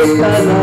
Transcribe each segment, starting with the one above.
Hallelujah.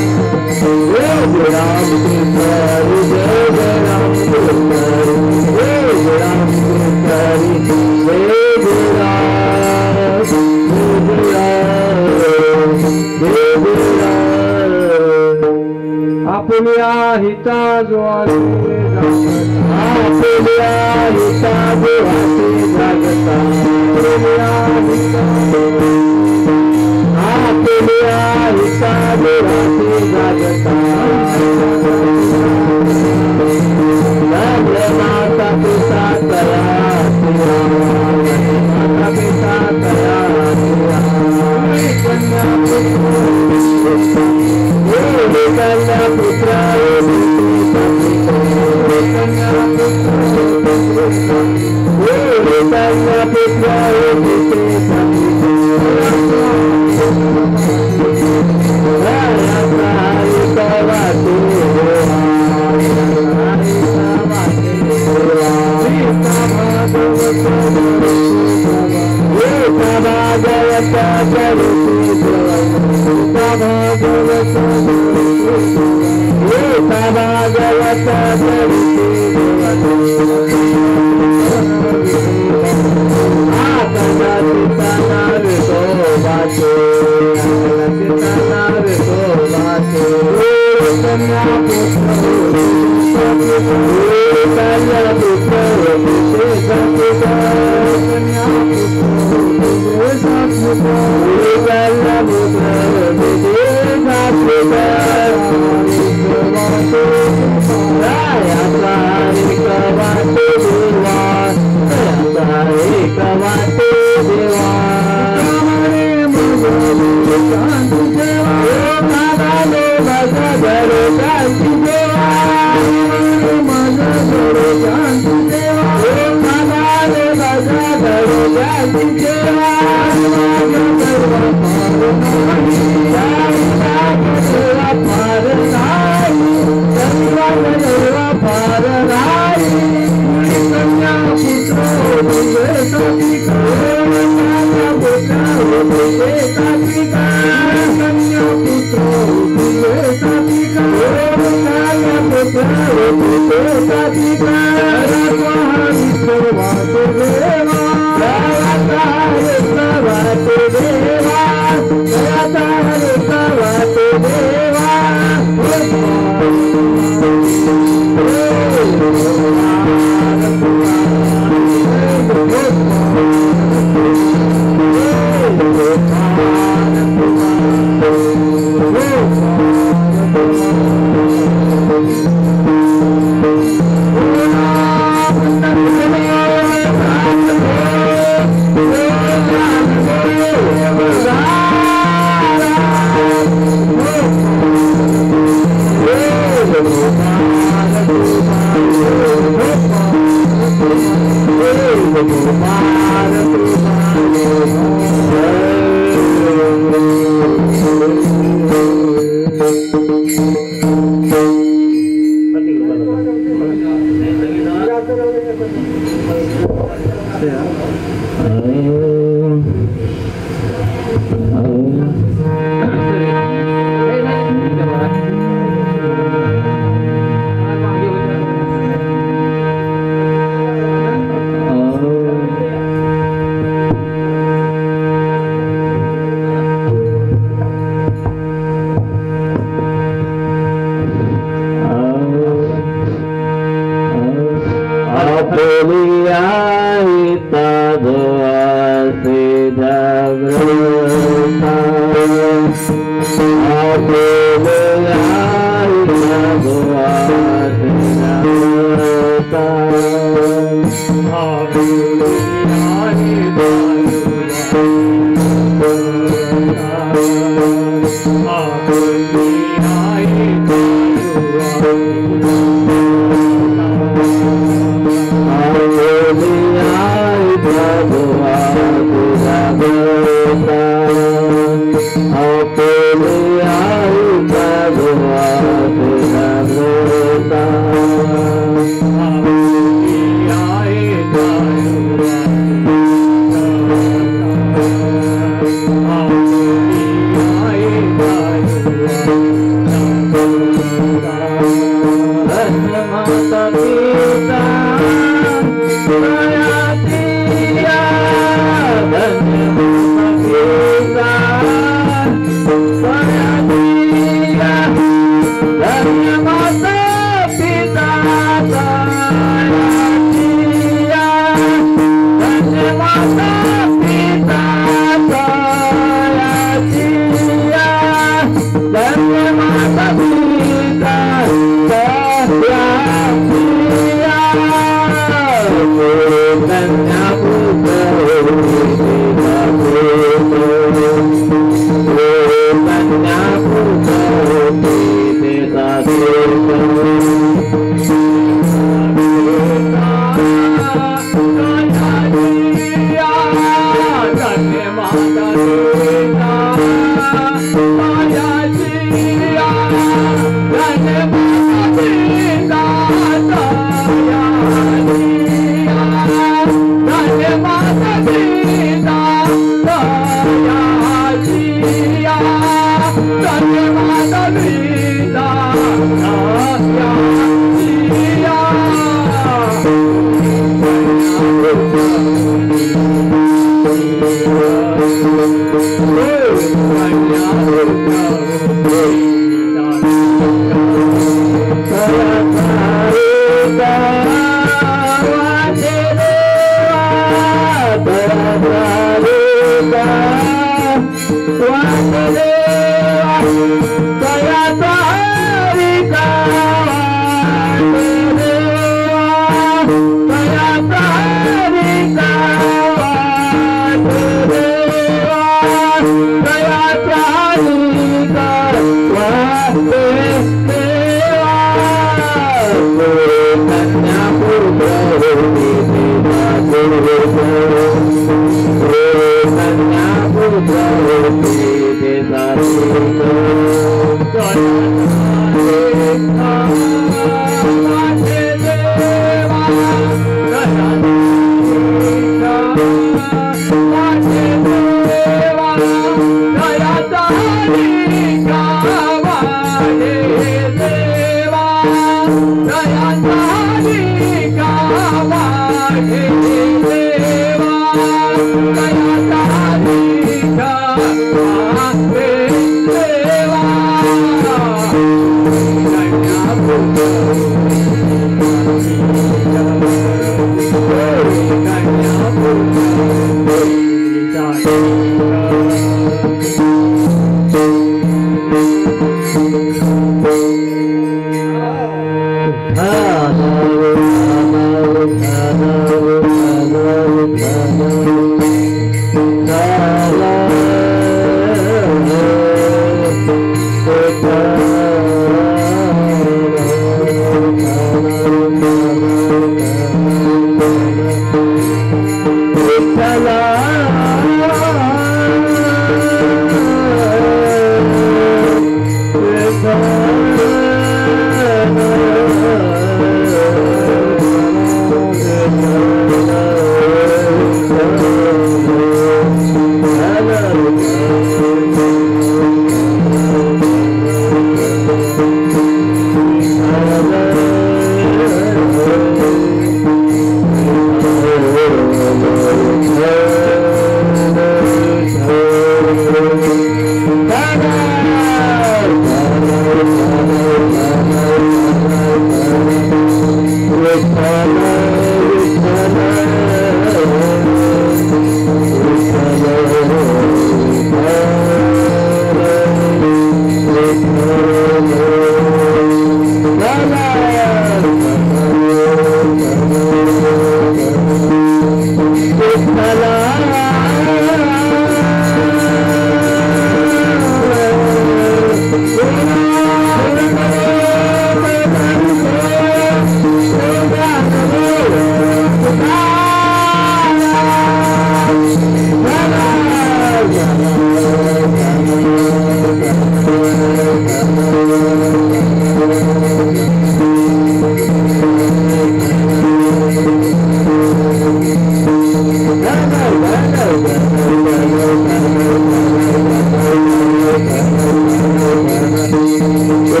काय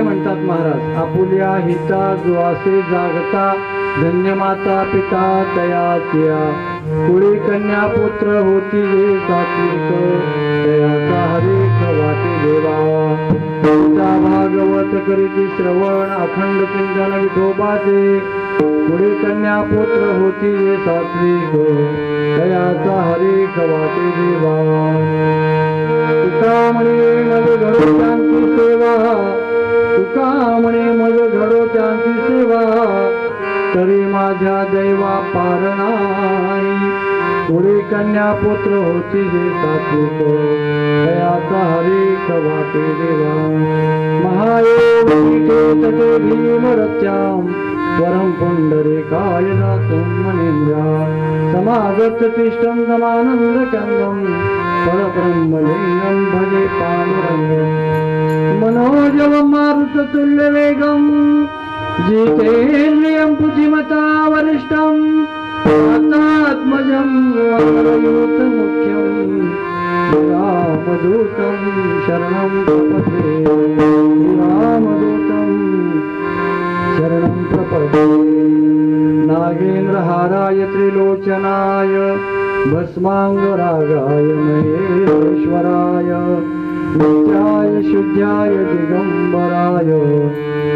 म्हणतात महाराज, आपुल्या हिता जो असे जागता, धन्य माता पिता तयाच्या, कुळी कन्या पुत्र होती जे सात्विक, तयाचा हरेक वाटे देवा. पिता भागवत करीती श्रवण, अखंड चिंतन विठोबाचे, कुळी कन्या पुत्र होती जे सात्विक, तयाचा हरेक वाटे देवा. तुका म्हणे मज घडो त्यांची सेवा, तुका म्हणे मज घडो त्यांची सेवा, तरी माझ्या दैवा पार नाही. पुढे कन्या पुत्र होती जे सात्विक, तयाचा हरेक वाटे देवा. महायोग तटे भीम रत्याम, वरम पुंडरीकाय दातुम मनींद्रा, समागत तिष्ठं समानंद कंदम, परब्रह्मलिंगं भजे पांडुरंगं. मनोजव मारुत तुल्य वेगं, जितेन्द्रियं पुजिमता वरिष्ठं, आत्मात्मजं वानरयूत मुख्यं, रामदूतं शरणं प्रपद्ये, रामदूतं शरणं प्रपद्ये. नागेन्द्रहाराय त्रिलोचनाय, भस्मांगरागाय महेश्वराय, नित्याय शुद्ध्याय दिगंबराय,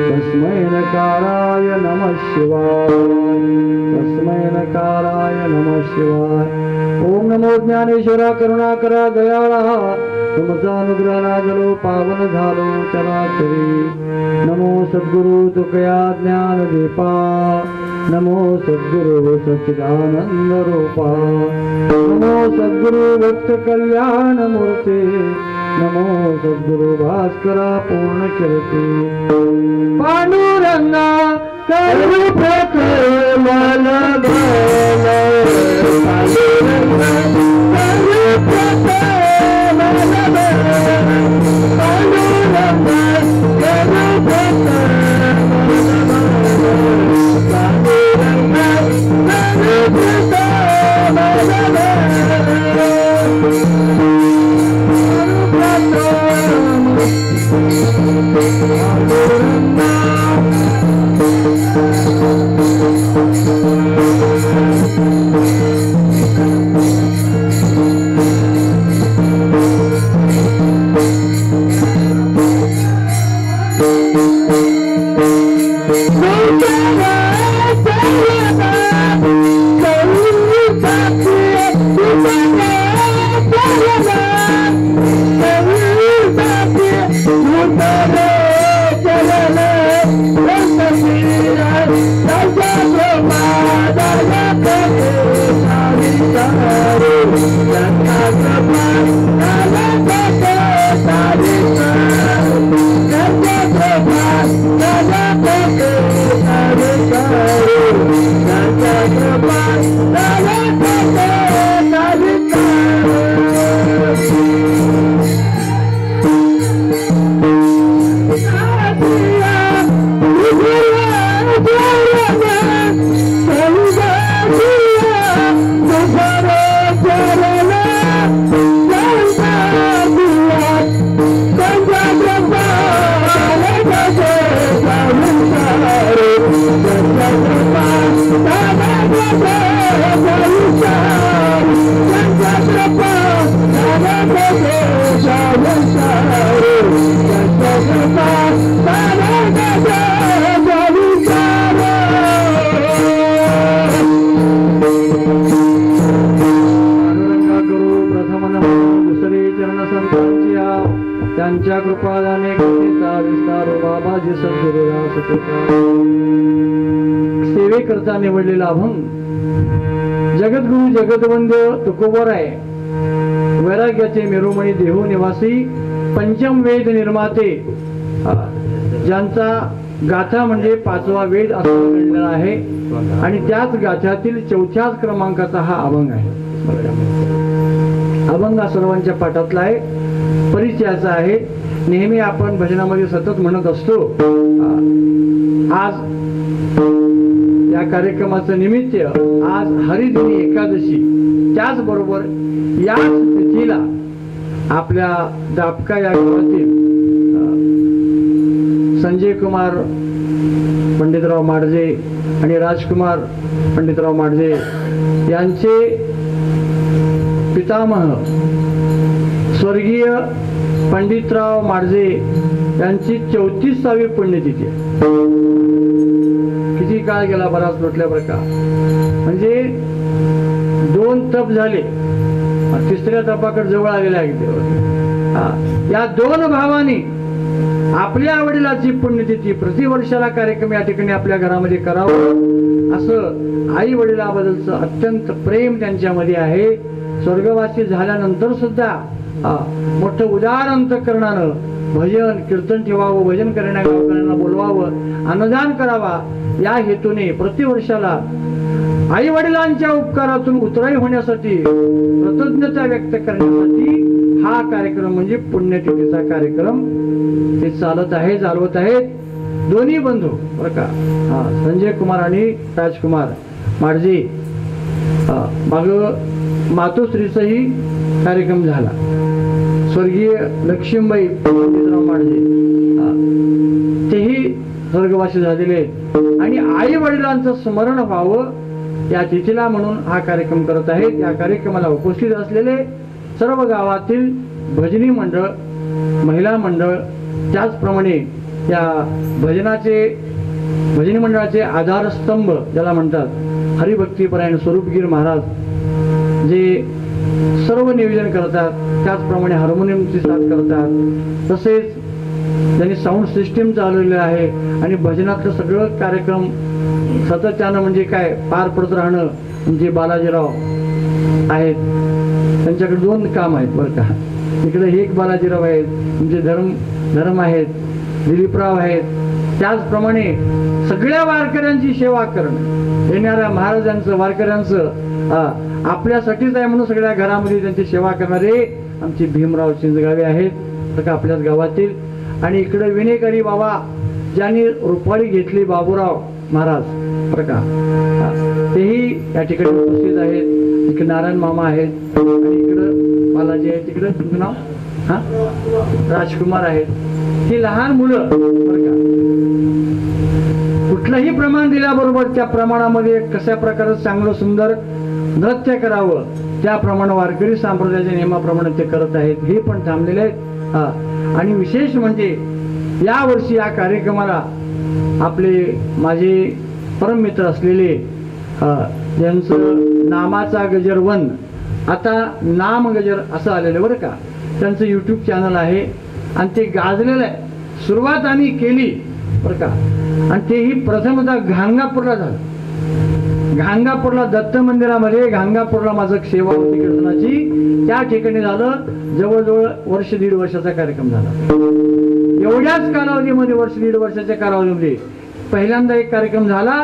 तस्मै नकाराय नमः शिवाय, तस्मै नकाराय नमः शिवाय. ओम नमो ज्ञानेश्वरा करुणाकरा दयाळा, तुमचा अनुग्रह लाजलो पावन झालो चराचरी. नमो सद्गुरु तुकया ज्ञान दीपा, नमो सद्गुरु सच्चिदानंद रूपा, नमो सद्गुरु भक्त कल्याण मूर्ती, नमो सद्गुरु भास्करा पूर्ण कीर्ती. पांडुरंगा करू प्रथम मन भला, पांडुरंगा करू प्रथम मन भला, पांडुरंगा करू प्रथम मन भला, पांडुरंगा करू प्रथम मन भला. त्यांच्या कृपादाने कथेचा विस्तार बाबाजी सद्गुरुदास सेवेकरता निवडलेला अभंग जगद्गुरु जगदवंद्य तुकोबराय वैराग्याचे मेरुमणी देहू निवासी पंचम वेद निर्माते ज्यांचा गाथा म्हणजे पाचवा वेद असा म्हणलेला आहे आणि त्याच गाथ्यातील चौथ्याच क्रमांकाचा हा अभंग आहे. अभंग सर्वांच्या पाठातला आहे, परिचयाचा आहे. नेहमी आपण भजनामध्ये सतत म्हणत असतो. आज या कार्यक्रमाचं निमित्त आज हरिदिनी एकादशी, त्याचबरोबर याच तिथीला आपल्या दापका या गावातील संजय कुमार पंडितराव माडजे आणि राजकुमार पंडितराव माडजे यांचे पितामह स्वर्गीय पंडितराव माडजे यांची 34वी पुण्यतिथी. किती काळ गेला, बराच लोटल्या बरं का. म्हणजे 2 तप झाले, 3ऱ्या तपाकडे जवळ आलेले आहे. या 2 भावांनी आपल्या वडिलांची पुण्यतिथी प्रतिवर्षाला कार्यक्रम या ठिकाणी आपल्या घरामध्ये करावं असं आई वडिलाबद्दलचं अत्यंत प्रेम त्यांच्यामध्ये आहे. स्वर्गवासी झाल्यानंतर सुद्धा मोठं उदार अंतःकरणानं भजन कीर्तन ठेवावं, भजन करण्या गावकऱ्यांना बोलवावं, अन्नदान करावा या हेतूने प्रतिवर्षाला आई वडिलांच्या उपकारातून उतराई होण्यासाठी, कृतज्ञता व्यक्त करण्यासाठी हा कार्यक्रम म्हणजे पुण्यतिथीचा कार्यक्रम ते चालत आहे, चालवत आहेत दोन्ही बंधू बरं का. संजय कुमार आणि राजकुमार माडजे. माग मातोश्रीचाही कार्यक्रम झाला. स्वर्गीय लक्ष्मीबाई पंडितराव माडजे तेही स्वर्गवासी झालेले आणि आई वडिलांचं स्मरण व्हावं या तिथीला म्हणून हा कार्यक्रम करत आहेत. या कार्यक्रमाला उपस्थित असलेले सर्व गावातील भजनी मंडळ, महिला मंडळ, त्याचप्रमाणे या भजनी मंडळाचे आधारस्तंभ ज्याला म्हणतात हरिभक्तीपरायण स्वरूपगीर महाराज जे सर्व नियोजन करतात, त्याचप्रमाणे हार्मोनियमची साथ करतात, तसेच त्यांनी साऊंड सिस्टीम चालवलेलं आहे आणि भजनातलं सगळं कार्यक्रम सातत्यानं म्हणजे काय पार पडत राहणं म्हणजे बालाजीराव आहेत. त्यांच्याकडे 2 काम आहेत बरं का. इकडे एक बालाजीराव आहेत, म्हणजे धर्म आहेत, दिलीपराव आहेत. त्याचप्रमाणे सगळ्या वारकऱ्यांची सेवा करणं, येणाऱ्या महाराजांचं वारकऱ्यांचं आपल्यासाठीच आहे म्हणून सगळ्या घरामध्ये त्यांची सेवा करणारे आमचे भीमराव चिंचगावे आहेत तर का आपल्याच गावातील. आणि इकडे विनेकरी बाबा ज्यांनी रुपाळी घेतली बाबूराव महाराज बरं का, तेही या ठिकाणी उपस्थित आहेत. इकडे नारायण मामा आहेत आणि इकडं बालाजी आहेत. तिकडं तुमचं नाव राजकुमार आहेत. ही लहान मुलं बरं का, कुठलंही प्रमाण दिल्याबरोबर त्या प्रमाणामध्ये कशा प्रकारे चांगलं सुंदर नृत्य करावं त्याप्रमाणे वारकरी संप्रदायाच्या नियमाप्रमाणे ते करत आहेत. हे पण थांबलेले आहेत. आणि विशेष म्हणजे या वर्षी या कार्यक्रमाला आपले माझे परममित्र असलेले ज्यांचं नामाचा गजर 1 आता नाम गजर असं आलेलं बरं का, त्यांचं यूट्यूब चॅनल आहे आणि ते गाजलेलं आहे. सुरुवात आम्ही केली बरं का, आणि तेही प्रथमतः घाणगापूरला झालं. घाणगापूरला दत्त मंदिरामध्ये घाणगापूरला माझं सेवा होती कीर्तनाची, त्या ठिकाणी झालं. जवळजवळ 1.5 वर्षाचा कार्यक्रम झाला. एवढ्याच कालावधीमध्ये 1.5 वर्षाच्या कालावधीमध्ये पहिल्यांदा एक कार्यक्रम झाला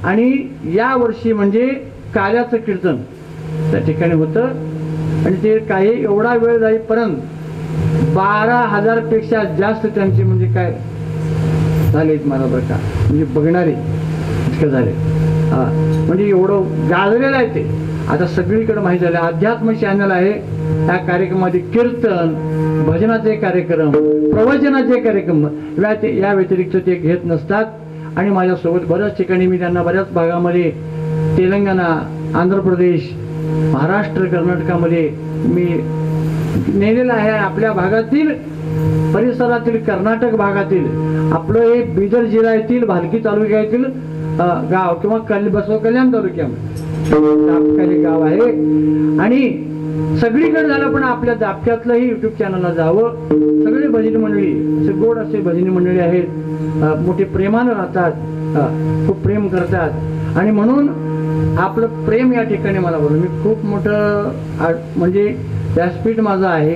आणि या वर्षी म्हणजे काल्याचं कीर्तन त्या ठिकाणी होतं. आणि ते काही एवढा वेळ जाईपर्यंत 12,000 पेक्षा जास्त त्यांचे म्हणजे काय झालेत मला बरं का, म्हणजे बघणारे इतकं झाले. म्हणजे एवढं गाजलेलं आहे ते. आता सगळीकडे माहिती झालं. अध्यात्म चॅनल आहे. त्या कार्यक्रमामध्ये कीर्तन, भजनाचे कार्यक्रम, प्रवचनाचे कार्यक्रम या व्यतिरिक्त ते घेत नसतात. आणि माझ्यासोबत बऱ्याच ठिकाणी मी त्यांना बऱ्याच भागामध्ये तेलंगणा, आंध्र प्रदेश, महाराष्ट्र, कर्नाटकामध्ये मी नेलेलं आहे. आपल्या भागातील परिसरातील कर्नाटक भागातील आपलं हे बिदर जिल्ह्यातील भालकी तालुक्यातील गाव किंवा बसव कल्याण तालुक्यामध्ये गाव आहे. आणि सगळीकडे झालं पण आपल्या दापक्यातलंही युट्यूब चॅनलला जावं. सगळे भजनी मंडळी असे गोड असे भजनी मंडळी आहेत, मोठे प्रेमानं राहतात, खूप प्रेम करतात. आणि म्हणून आपलं प्रेम या ठिकाणी मला बोलू. मी खूप मोठं म्हणजे व्यासपीठ माझं आहे.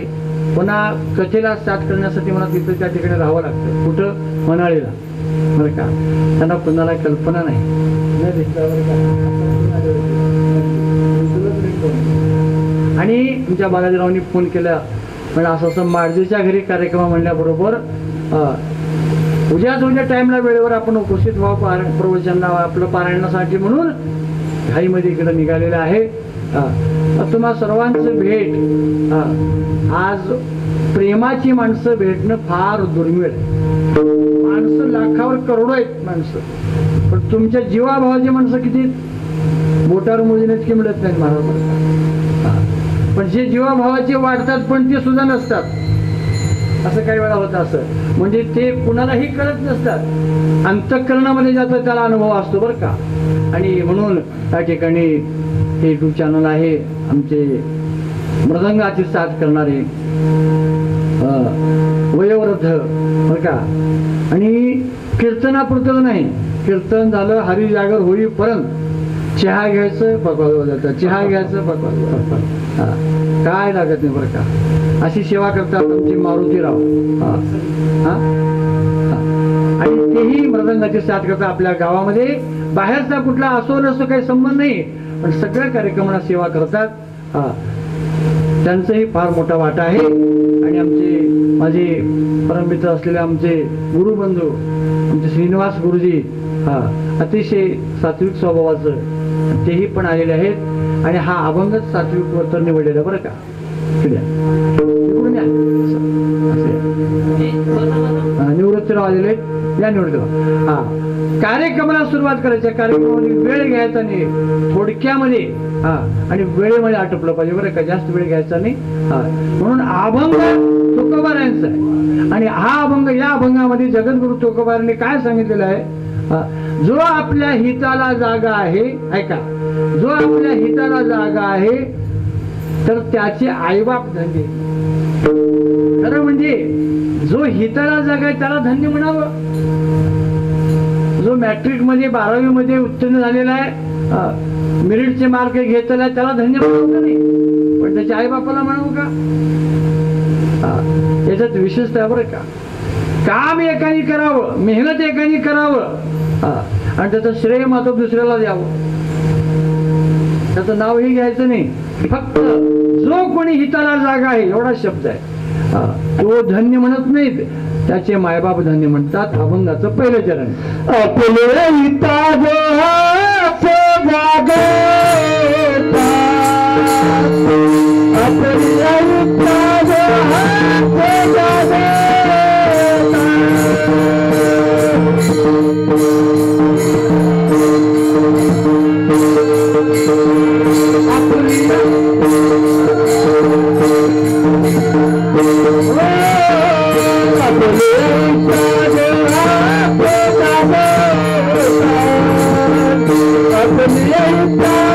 पुन्हा कथेला साथ करण्यासाठी मला तिथं त्या ठिकाणी राहावं लागतं. कुठं मनाळीला बरं का. त्यांना कुणाला कल्पना नाही. आणि तुमच्या बालाजीरावांनी फोन केला म्हणजे असं माडजेच्या घरी कार्यक्रम म्हणल्याबरोबर उद्या टाइमला वेळेवर आपण उपस्थित व्हावं प्रवचनाला आपलं पारायणासाठी म्हणून घाईमध्ये इकडे निघालेलं आहे. तुम्हा सर्वांचं भेट आज प्रेमाची माणसं भेटणं फार दुर्मिळ. माणसं लाखावर करोडो आहेत माणसं, पण तुमच्या जीवाभावाची माणसं किती बोटावर मोजण्यात की मिळत नाहीत महाराज. पण जे जीवाभावाचे वाढतात पण ते सुद्धा नसतात. असं काही वेळा होतं असं, म्हणजे ते कुणालाही कळत नसतात. अंतःकरणामध्ये जातं त्याला अनुभव असतो बरं का. आणि म्हणून त्या ठिकाणी हे यूट्यूब चॅनल आहे आमचे मृदंगाची साथ करणारे वयोवृद्ध बरं का. आणि कीर्तनापुरतं नाही, कीर्तन झालं हरी जागर होईपर्यंत चहा घ्यायचं पकवायला जातं, चहा घ्यायचं पकवायला काय लागत नाही बरं का. अशी सेवा करतात आमची मारुतीराव. आणि तेही मृदंगाची साथ करतात आपल्या गावामध्ये. बाहेरचा कुठला असो नसो काही संबंध नाही, पण सगळ्या कार्यक्रमांना सेवा करतात. त्यांचाही फार मोठा वाटा आहे. आणि आमचे माझे परममित्र असलेले आमचे गुरुबंधू आमचे श्रीनिवास गुरुजी अतिशय सात्विक स्वभावाचं, तेही पण आलेले आहेत. आणि हा अभंगच सात्विक वर्तन निवडलेलं बरं का. निवृत्तीराव आलेले या निवृत्तीराव. कार्यक्रमाला सुरुवात करायच्या, कार्यक्रमामध्ये वेळ घ्यायचा नाही, थोडक्यामध्ये आणि वेळेमध्ये आटोपलं पाहिजे बरं का. जास्त वेळ घ्यायचा नाही. म्हणून अभंग तुकोबारायांचा आहे. आणि हा अभंग, या अभंगामध्ये जगद्गुरु तुकोबारांनी काय सांगितलेलं आहे, जो आपल्या हिताला जागा आहे, ऐका, जो आपल्या हिताला जागा आहे तर त्याचे आईबाप धन्य. खरं म्हणजे जो हिताला जागा आहे त्याला धन्य म्हणावं. जो मॅट्रिक मध्ये 12वी मध्ये उत्तीर्ण झालेला आहे, मेरिटचे मार्क घेतलेला आहे, त्याला धन्य म्हणावं का नाही, पण त्याच्या आईबापाला म्हणावं का. याच्यात विशेषतः बरं का. काम एकाने करावं, मेहनत एकाने करावं आणि त्याचं श्रेय मात्र दुसऱ्याला द्यावं. त्याचं नावही घ्यायचं नाही. फक्त जो कोणी हिताला जागा आहे एवढा शब्द आहे, तो धन्य म्हणत नाहीत, त्याचे मायबाप धन्य म्हणतात. अभंगाचं पहिलं चरण. आपले हिता Yeah.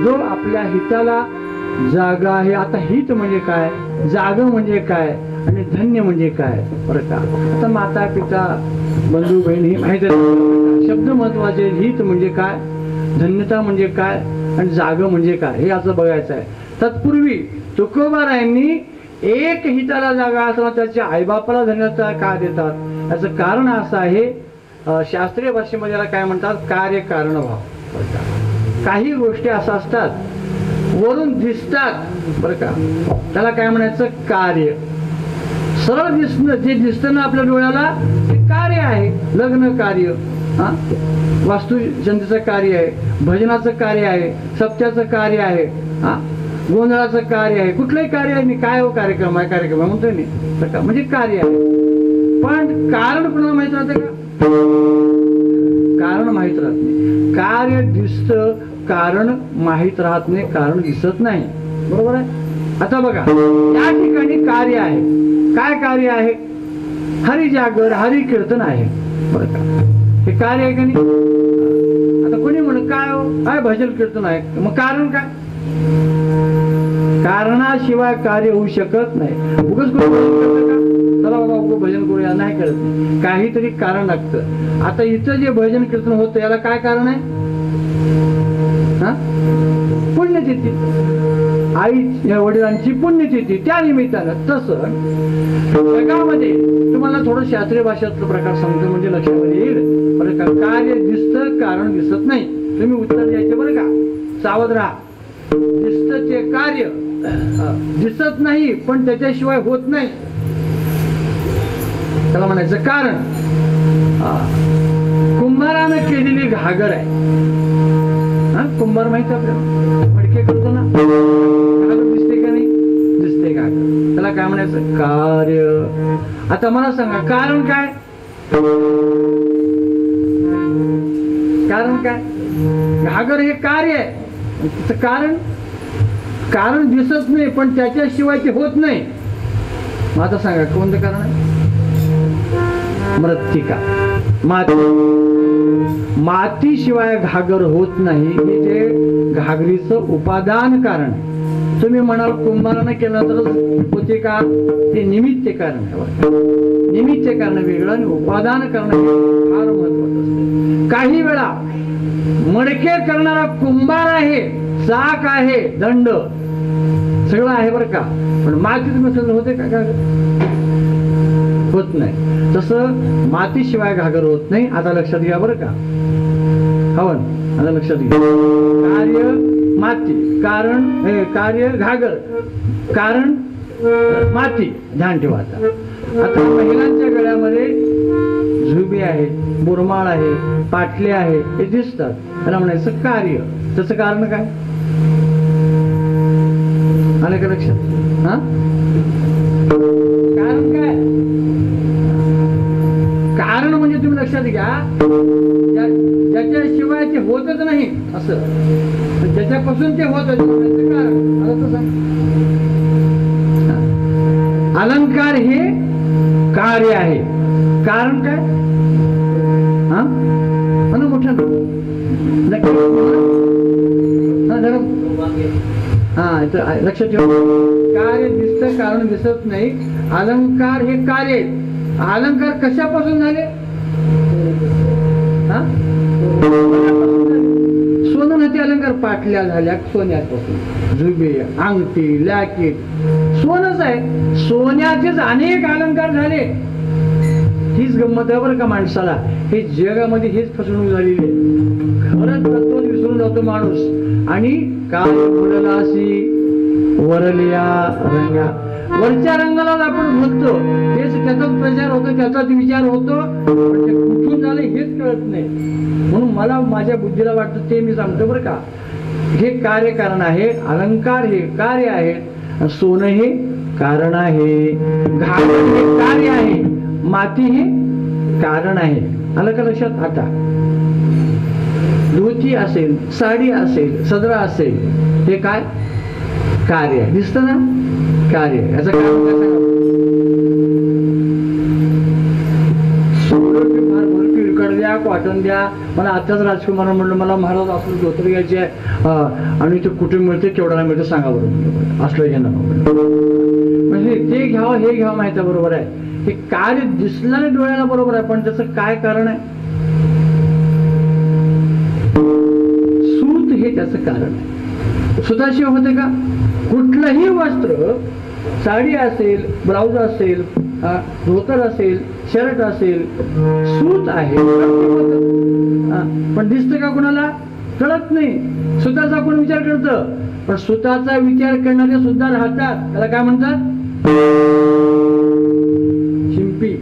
जो आपल्या हिताला जागा आहे. आता हित म्हणजे काय, जाग म्हणजे काय आणि धन्य म्हणजे काय बरं का. आता माता पिता बंधू बहीण हे माहिती आहे. शब्द महत्वाचे. हित म्हणजे काय, धन्यता म्हणजे काय आणि जाग म्हणजे काय हे असं बघायचं आहे. तत्पूर्वी तुकोबारायांनी एक हिताला जागा असताना त्याच्या आईबापाला धन्यता का देतात याचं कारण असं आहे. शास्त्रीय भाषेमध्ये याला काय म्हणतात, कार्य कारण भाव. काही गोष्टी अशा असतात वरून दिसतात बरं का, त्याला काय म्हणायचं, कार्य. सरळ दिसणं, जे दिसतं ना आपल्या डोळ्याला ते कार्य आहे. लग्न कार्य, वास्तुशांतीचं कार्य आहे, भजनाचं कार्य आहे, सप्त्याचं कार्य आहे, गोंधळाचं कार्य आहे, कुठलंही कार्य आहे. काय हो कार्यक्रम आहे, कार्यक्रम आहे म्हणतोय नाही, म्हणजे कार्य आहे. पण कारण कुणाला माहित राहतं का, कारण माहित राहत नाही. कार्य दिसतं, कारण माहित राहत नाही, कारण दिसत नाही. बरोबर आहे. आता बघा या ठिकाणी कार्य आहे. काय कार्य आहे, हरिजागर हरि कीर्तन आहे बरं का. हे कार्य आहे का नाही. आता कोणी म्हण काय हो, काय भजन कीर्तन आहे, मग कारण काय, कारणाशिवाय कार्य होऊ शकत नाही. उगाच कोणी भजन करतं का, चला बाबा भजन करूया, नाही करत नाही, काहीतरी कारण लागतं. आता इथं जे भजन कीर्तन होतं याला काय कारण आहे, पुण्यतिथी, आई वडिलांची पुण्यतिथी, त्या निमित्तानं. तसं जगामध्ये तुम्हाला थोडं शास्त्रीय भाषेतलं प्रकार सांगतो म्हणजे लक्षामध्ये येईल बरं का. कार्य दिसतं, कारण दिसत नाही. तुम्ही उत्तर द्यायचे बरं का, सावध राहा. दिसतं ते कार्य दिसत नाही, पण त्याच्याशिवाय होत नाही, त्याला म्हणायचं कारण. कुंभारानं केलेली घागर आहे. कुंभार माहिती आपल्याला, मडके करतो ना, घागर दिसते का नाही, दिसते घागर, त्याला काय म्हणायचं, कार्य. आता मला सांगा कारण काय, कारण काय, घागर हे कार्य आहे. कारण, कारण दिसत नाही पण त्याच्याशिवाय ते होत नाही. मग आता सांगा कोणतं कारण आहे, मृत्तिका, माती. मातीशिवाय घागर होत नाही. हे जे घागरीचं उपादान कारण. तुम्ही म्हणाल कुंभारानं केलं तर होते का, ते निमित्त कारण आहे. निमित्त कारण वेगळं आणि उपादान कारण फार महत्वाचं असतं. काही वेळा मडके करणारा कुंभार आहे, चाक आहे, दंड सगळं आहे बरं का, पण मातीत मिसळून होते का घागर, होत नाही. तसं मातीशिवाय घागर होत नाही. आता लक्षात घ्या बरं का, हवन, आता लक्षात घ्या. कार्य माती, कारण कार्य घागर, कारण माती, ध्यान ठेवा. आता महिलांच्या गळ्यामध्ये झुबे आहेत, बोरमाळ आहे, पाटले आहे, हे दिसतात, त्याला म्हणायचं कार्य. त्याचं कारण काय, आलं का लक्षात. कारण काय, कारण म्हणजे तुम्ही लक्षात घ्या, ज्याच्याशिवाय ते होतच नाही असं, ज्याच्यापासून ते होत कारण. अलंकार हे कार्य आहे. कारण काय, मोठ्या लक्षात ठेवा. कार्य दिसतं, कारण दिसत नाही. अलंकार हे कार्य. अलंकार कशापासून झाले, सोन्याचे अलंकार, पाटल्या झाल्या सोन्यापासून, झुबे, अंगठी, लॅकेट, सोनच आहे. सोन्याचेच अनेक अलंकार झाले. हीच गंमत आहे बरं का माणसाला. हे जगामध्ये हेच फसवणूक झालेली आहे. खरंच तत्व विसरून जातो माणूस. आणि काय बोललासी वरलिया रंगा, वरच्या रंगाला आपण म्हणतो, तेच त्याचाच प्रचार होतो, त्याचाच विचार होतो, पण ते कुठून झाले हेच कळत नाही. म्हणून मला माझ्या बुद्धीला वाटतं ते मी सांगतो बरं का. हे कार्य कारण आहे, अलंकार हे कार्य आहे, सोनं हे कारण आहे, घागर हे कार्य आहे, माती हे कारण आहे. आलं का लक्षात. आता धोती असेल, साडी असेल, सदरा असेल, हे काय कार्य आहे, दिसतं ना, कार्य. याचं कारण काय सांगा, फार भरपूर द्या, कॉटन द्या. मला आताच राजकुमार म्हणलं मला महाराज असलं धोतर घ्यायचे आहे आणि ते कुठे मिळते केवढ्याला मिळते सांगा बरोबर. असलं घेणं म्हणजे ते घ्यावं हे घ्यावं माहिती आहे, बरोबर आहे. हे कार्य दिसलं नाही डोळ्याला, बरोबर आहे, पण त्याचं काय कारण आहे? सूत हे त्याचं कारण आहे. सुताशिवाय होते का? कुठलंही वस्त्र, साडी असेल, ब्लाउज असेल, धोतर असेल, शर्ट असेल, सूत आहे. पण दिसतं का कुणाला? कळत नाही. सुताचा कोण विचार करतं? पण सुताचा विचार करणारे सुद्धा राहतात. त्याला काय म्हणतात? शिंपी.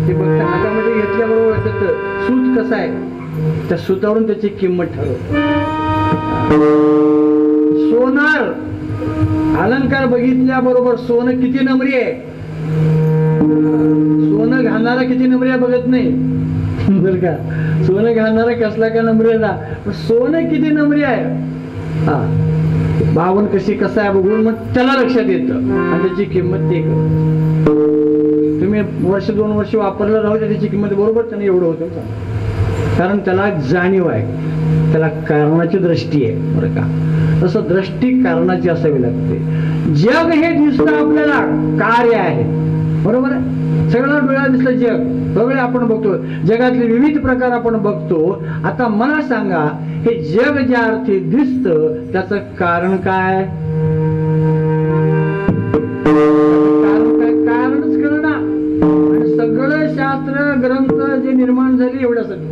ते बघता हातामध्ये घेतल्याबरोबर त्याचं सूत कसं आहे, त्या सुतावरून त्याची किंमत ठरवते. सोनार अलंकार बघितल्याबरोबर सोनं किती नम्री आहे, सोनं घालणारा किती नम्री आहे बघत नाही बरं का. सोनं घालणारा कसला का नम्री आहे ना, पण सोनं किती नम्री आहे हा बावन कशी कसं आहे बघून मग त्याला लक्षात येतं आणि त्याची किंमत ते करत. तुम्ही वर्ष 2 वर्ष वापरलं राहू द्या, त्याची किंमत बरोबर त्याने एवढं होतं, कारण त्याला जाणीव आहे, त्याला कारणाची दृष्टी आहे बरं का. तसं दृष्टी कारणाची असावी लागते. जग हे दिसतं आपल्याला कार्य आहे, बरोबर आहे. सगळं डोळ्याला दिसलं जग, सगळे आपण बघतो, जगातले विविध प्रकार आपण बघतो. आता मला सांगा, हे जग ज्या अर्थी दिसतं त्याचं कारण काय? कारण काय? कारणच कळना. आणि सगळं शास्त्र ग्रंथ जे निर्माण झाले एवढ्यासाठी.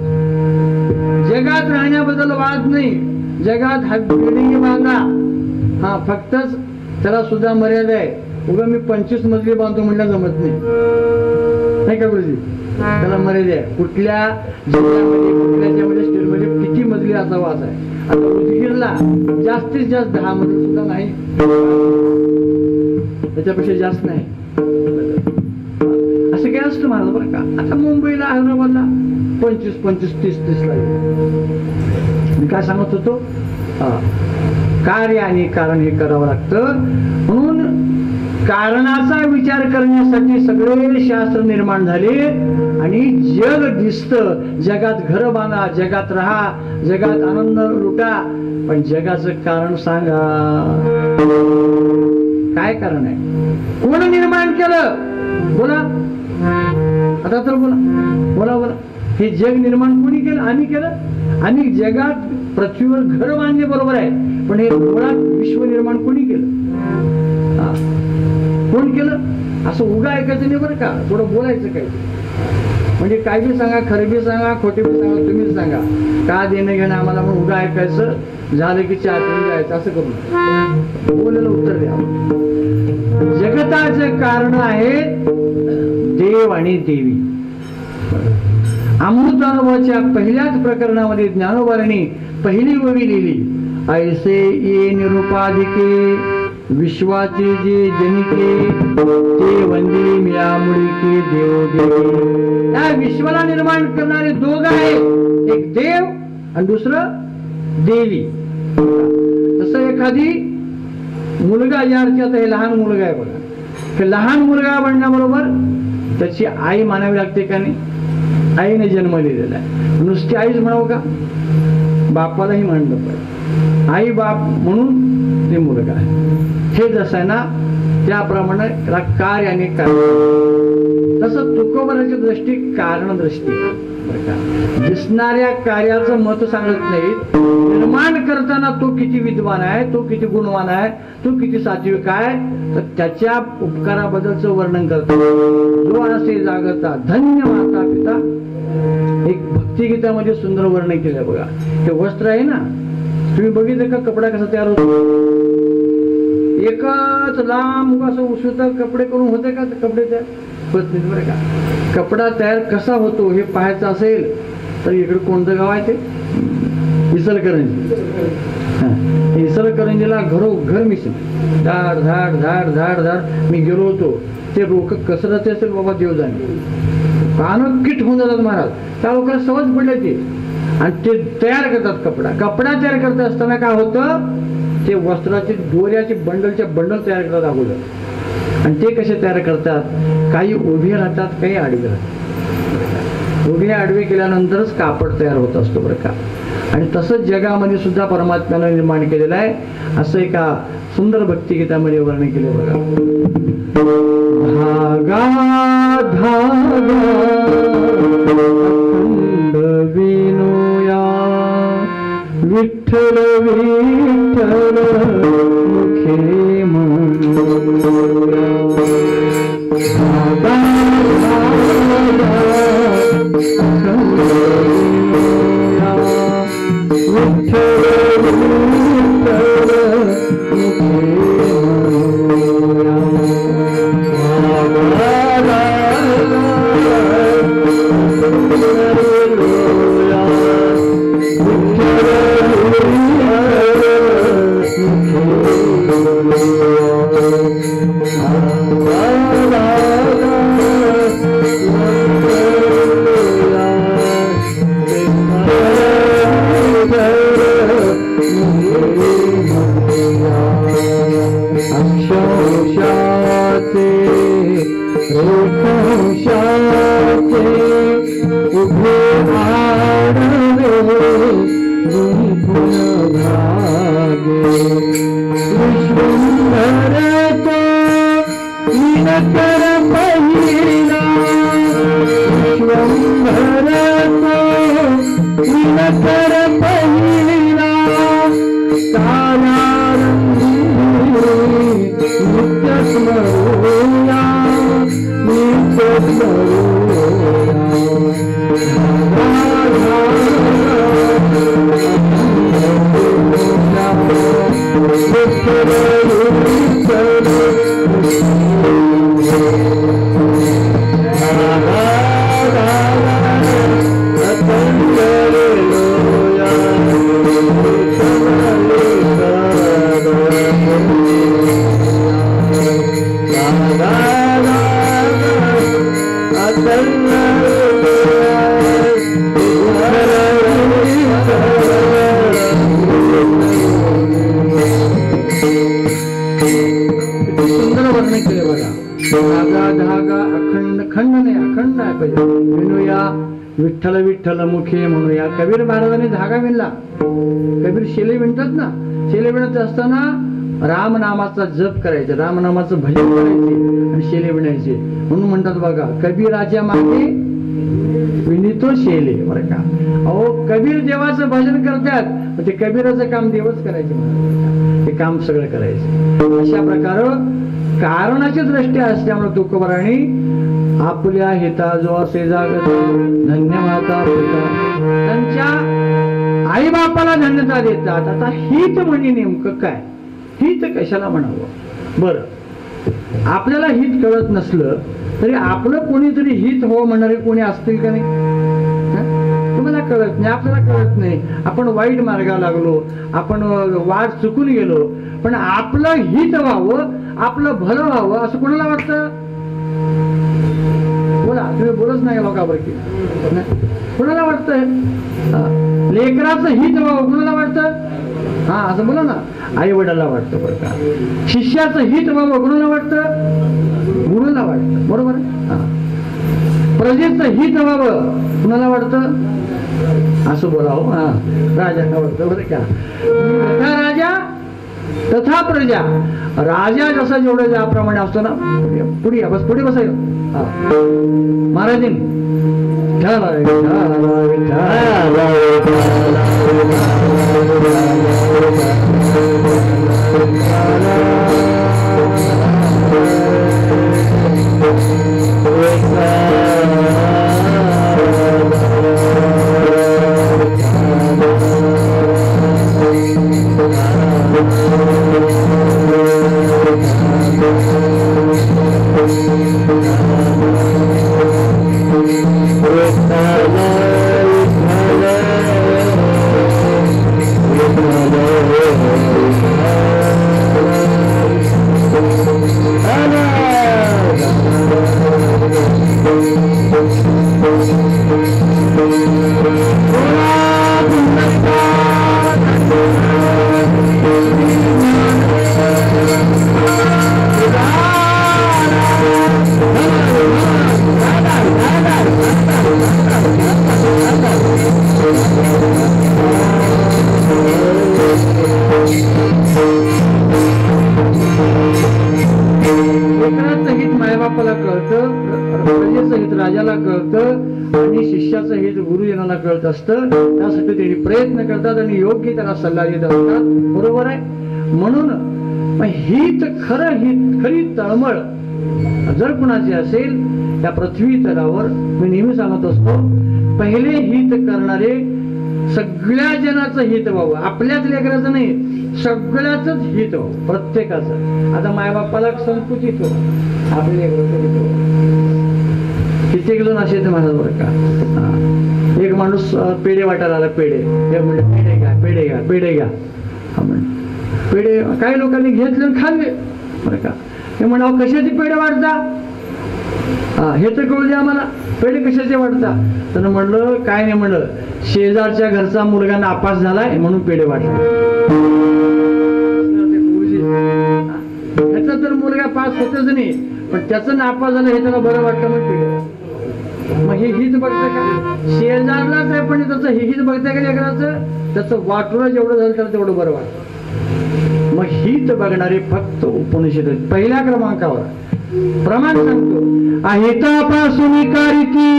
जगात राहण्याबद्दल वाद नाही, जगात बिल्डिंग बांधा, हा फक्तच त्याला सुद्धा मर्यादा आहे. उगा मी 25 मजली बांधतो म्हणलं जमत नाही का गुरुजी? त्याला मर्यादा आहे. कुठल्या जिल्ह्यामध्ये, कुठल्या स्टेटमध्ये किती मजली असावा असा आहे. आता उदगीरला जास्तीत जास्त 10 मजली सुद्धा नाही, त्याच्यापेक्षा जास्त नाही. असं काय असतं महाराज बरं का. आता मुंबईला, हैदराबादला 25, 30 लागेल. मी काय सांगत होतो, कार्य आणि कारण हे करावं लागतं. म्हणून कारणाचा विचार करण्यासाठी सगळे शास्त्र निर्माण झाले. आणि जग दिसतं, जगात घर बांधा, जगात राहा, जगात आनंद लुटा, पण जगाचं कारण सांगा, काय कारण आहे? कोण निर्माण केलं? बोला आता तर बोला बोला बोला. हे जग निर्माण कोणी केलं? आम्ही केलं. आम्ही जगात पृथ्वीवर घर बांधले, बरोबर आहे, पण हे मुळात विश्व निर्माण कोणी केलं? कोण केलं? असं उगा ऐकायचं नाही बरं का, थोडं बोलायचं काय. म्हणजे काय बी सांगा, खरं बी सांगा, खोटे बी सांगा, तुम्हीच सांगा. का देणं घेणं आम्हाला, पण उगा ऐकायचं, झालं की चहा पिऊन जायचं, असं करून बोलायला उत्तर द्या. जगताचे कारण आहेत देव आणि देवी. अमृत अनुभवाच्या पहिल्याच प्रकरणामध्ये ज्ञानोबारांनी पहिली ओवी लिहिली, ऐसे ये निरुपाधिके विश्वाचे जे जनिके ते वंदे मिया मुळीके देव देवी. त्या विश्वाला निर्माण करणारे दोघं आहेत, एक देव आणि दुसरं देवी. तसं एखादी मुलगा, या अर्थात हे लहान मुलगा आहे बघा, ते लहान मुलगा बनण्याबरोबर त्याची आई मानावी लागते का नाही? आईने जन्म दिलेला आहे, नुसती आईच म्हणावं का? बापालाही म्हणलं पाहिजे. आई बाप म्हणून ते मुलगा आहे. हे जसं आहे ना, त्याप्रमाणे कार्य आणि कारण. तसं तुकोबराची दृष्टी कारण दृष्टी दिसणाऱ्या कार्याचं मत सांगत नाहीत. निर्माण करताना तो किती विद्वान आहे, तो किती गुणवान आहे, तो किती सात्विक आहे, तर त्याच्या उपकाराबद्दलचं वर्णन करतो. जो असे जागता धन्य माता पिता. एक भक्तिगीतामध्ये सुंदर वर्णन केलं बघा. हे वस्त्र आहे ना, तुम्ही बघितलं का कपडा कसा तयार होतो? एकच लांब असं उसुता कपडे करून होते का? कपडे तयार होत नाही बरं का. कपडा तयार कसा होतो हे पाहायचं असेल तर इकडे कोणतं गाव आहे ते? इचलकरंजी. इचलकरंजीला घरोघर मिशन, झाड झाड झाड झाड झाड. मी गेलो होतो, ते रोक कसं राहते असेल बाबा देव जाणे. कानं किट होऊन जातात महाराज. त्या लोकांना सवय पडले ते, आणि ते तयार करतात कपडा. कपडा तयार करत असताना काय होतं, ते वस्त्राचे दोऱ्याचे बंडल तयार करतात अगोदर. आणि ते कसे तयार करतात? काही उभे राहतात, काही आडवे राहतात. उभे आडवे केल्यानंतरच कापड तयार होत असतो बरं का. आणि तसंच जगामध्ये सुद्धा परमात्म्यानं निर्माण केलेलं आहे. असं एका सुंदर भक्तिगीतामध्ये वर्णन केले बघा. धागा धागा अखंड विणूया विठ्ठल विठ्ठल मुखे म्हणूया. धागा धागा अखंड विणूया विठ्ठल विठ्ठल मुखे म्हणूया. विठ्ठल विठ्ठल मुखे म्हणूया. कबीर महाराजांनी धागा विणला. कबीर शेले विणतात ना, शेले विणत असताना रामनामाचा जप करायचे, रामनामाचं भजन करायचे आणि शेले विणायचे. म्हणून म्हणतात बघा, कबीराच्या मागे विणितो शेले. बरं का, अहो कबीर देवाचं भजन करतात, ते कबीराचं काम देवच करायचे, ते काम सगळं करायचे. अशा प्रकारे कारणाची दृष्टी असल्यामुळे तुकोबारांनी आपल्या हिता जो असे जागत धन्य माता पिता, त्यांच्या आई बापाला धन्यता देतात. आता हित म्हणजे नेमकं काय, हित कशाला म्हणावं. बरं, आपल्याला हित कळत नसलं तरी आपलं कोणीतरी हित हो म्हणणारे कोणी असतील का नाही. तुम्हाला कळत नाही, आपल्याला कळत नाही, आपण वाईट मार्गाला लागलो, आपण वाट चुकून गेलो, पण आपलं हित व्हावं, आपलं भलं व्हावं असं कोणाला वाटतं. बोला, तुम्ही बोलच नाही लोकांवरती. कोणाला वाटतंय लेकराचं हित व्हावं, कोणाला वाटतं. हा, असं बोला ना, आई वडिलांना वाटतं. बरं का, शिष्याचं हित व्हावं कोणाला वाटतं, गुरुला वाटतं. बरोबर आहे. प्रजेचं हित व्हावं कुणाला वाटतं, असं बोलावं. हा, राजाला वाटतं. बरं का, तथा राजा तथा प्रजा. राजा जसा जेवढं ज्याप्रमाणे असतो ना, पुढे बस, पुढे बसायचं. महाराज राजाला कळतं आणि शिष्याचं हित गुरुजनाला कळत असतं. त्यासाठी त्यांनी प्रयत्न करतात आणि योग्य त्याला सल्ला देत असतात. बरोबर आहे. म्हणून हित खरं हित खरी तळमळ जर कुणाची असेल त्या पृथ्वी तलावर, मी नेहमी सांगत असतो, पहिले हित करणारे सगळ्या जनाचं हित व्हावं, आपल्याच लेकराचं नाही, सगळ्याच हित व्हावं, प्रत्येकाचं. आता मायबापाला संकुचित हो, आपल्या लेकराचं हित व्हावं. कित्येक जण असे म्हणतात बरं का. एक माणूस पेढे वाटायला आला, पेढे म्हणले पेढे घ्या पेढे घ्या पेढे घ्या. पेढे काही लोकांनी घेतले आणि खाल्ले बरं का. हे म्हणा कशाचे पेढे वाटता, हे तर कळू दे आम्हाला, पेढे कशाचे वाटता. तर म्हणलं काय नाही, म्हणलं शेजारच्या घरचा मुलगा नापास झालाय म्हणून पेढे वाटले. ह्याचा तर मुलगा पास होतच नाही, पण त्याचं नापास झालं हे त्याला बरं वाटतं मग पेढे. मग हे हित बघतं का, शेजारलाच आहे पण त्याचं हे हित बघतंय का लेकराचं, त्याचं वाटलं जेवढं झालं त्याला तेवढं बरं वाटतं. मग हित बघणारे फक्त उपनिषद पहिल्या क्रमांकावर. प्रमाण सांगतो, अहितापासून कारिती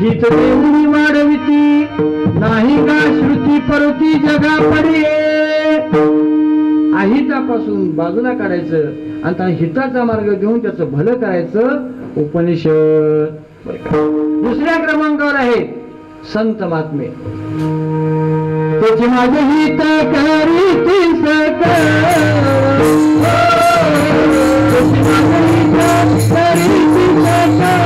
हित देऊनी वाढविती, नाही का श्रुती परती जगा पडे. अहितापासून बाजूला काढायचं आणि त्याला हिताचा मार्ग देऊन त्याचं भलं करायचं उपनिषद. दुसऱ्या क्रमांकावर आहे संत महात्मे. त्याची माझे हित करीती सकळ, त्याची माझे हित करीती सकळ,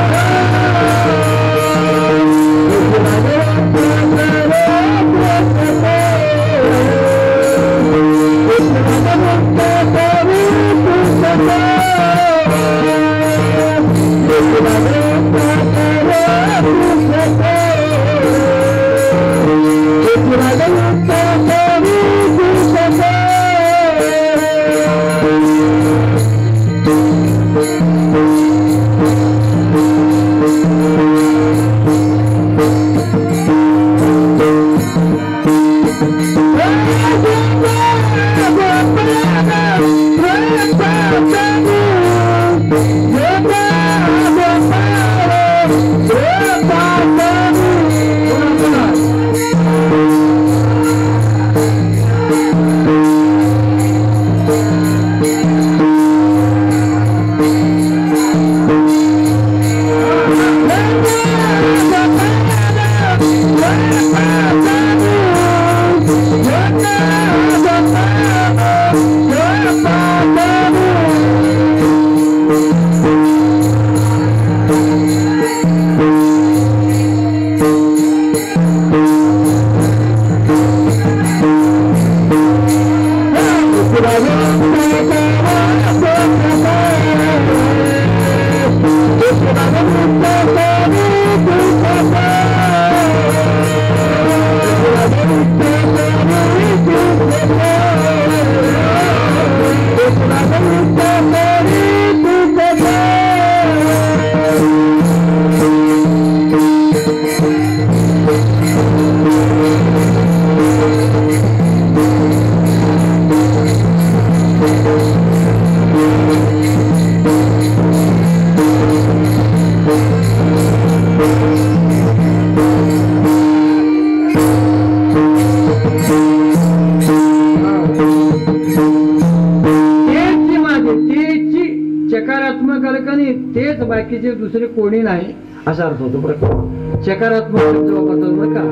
तेच बाकीचे दुसरे कोणी नाही असा अर्थ होतो बरं का. सकारात्मक शब्द वापरतात बरं का.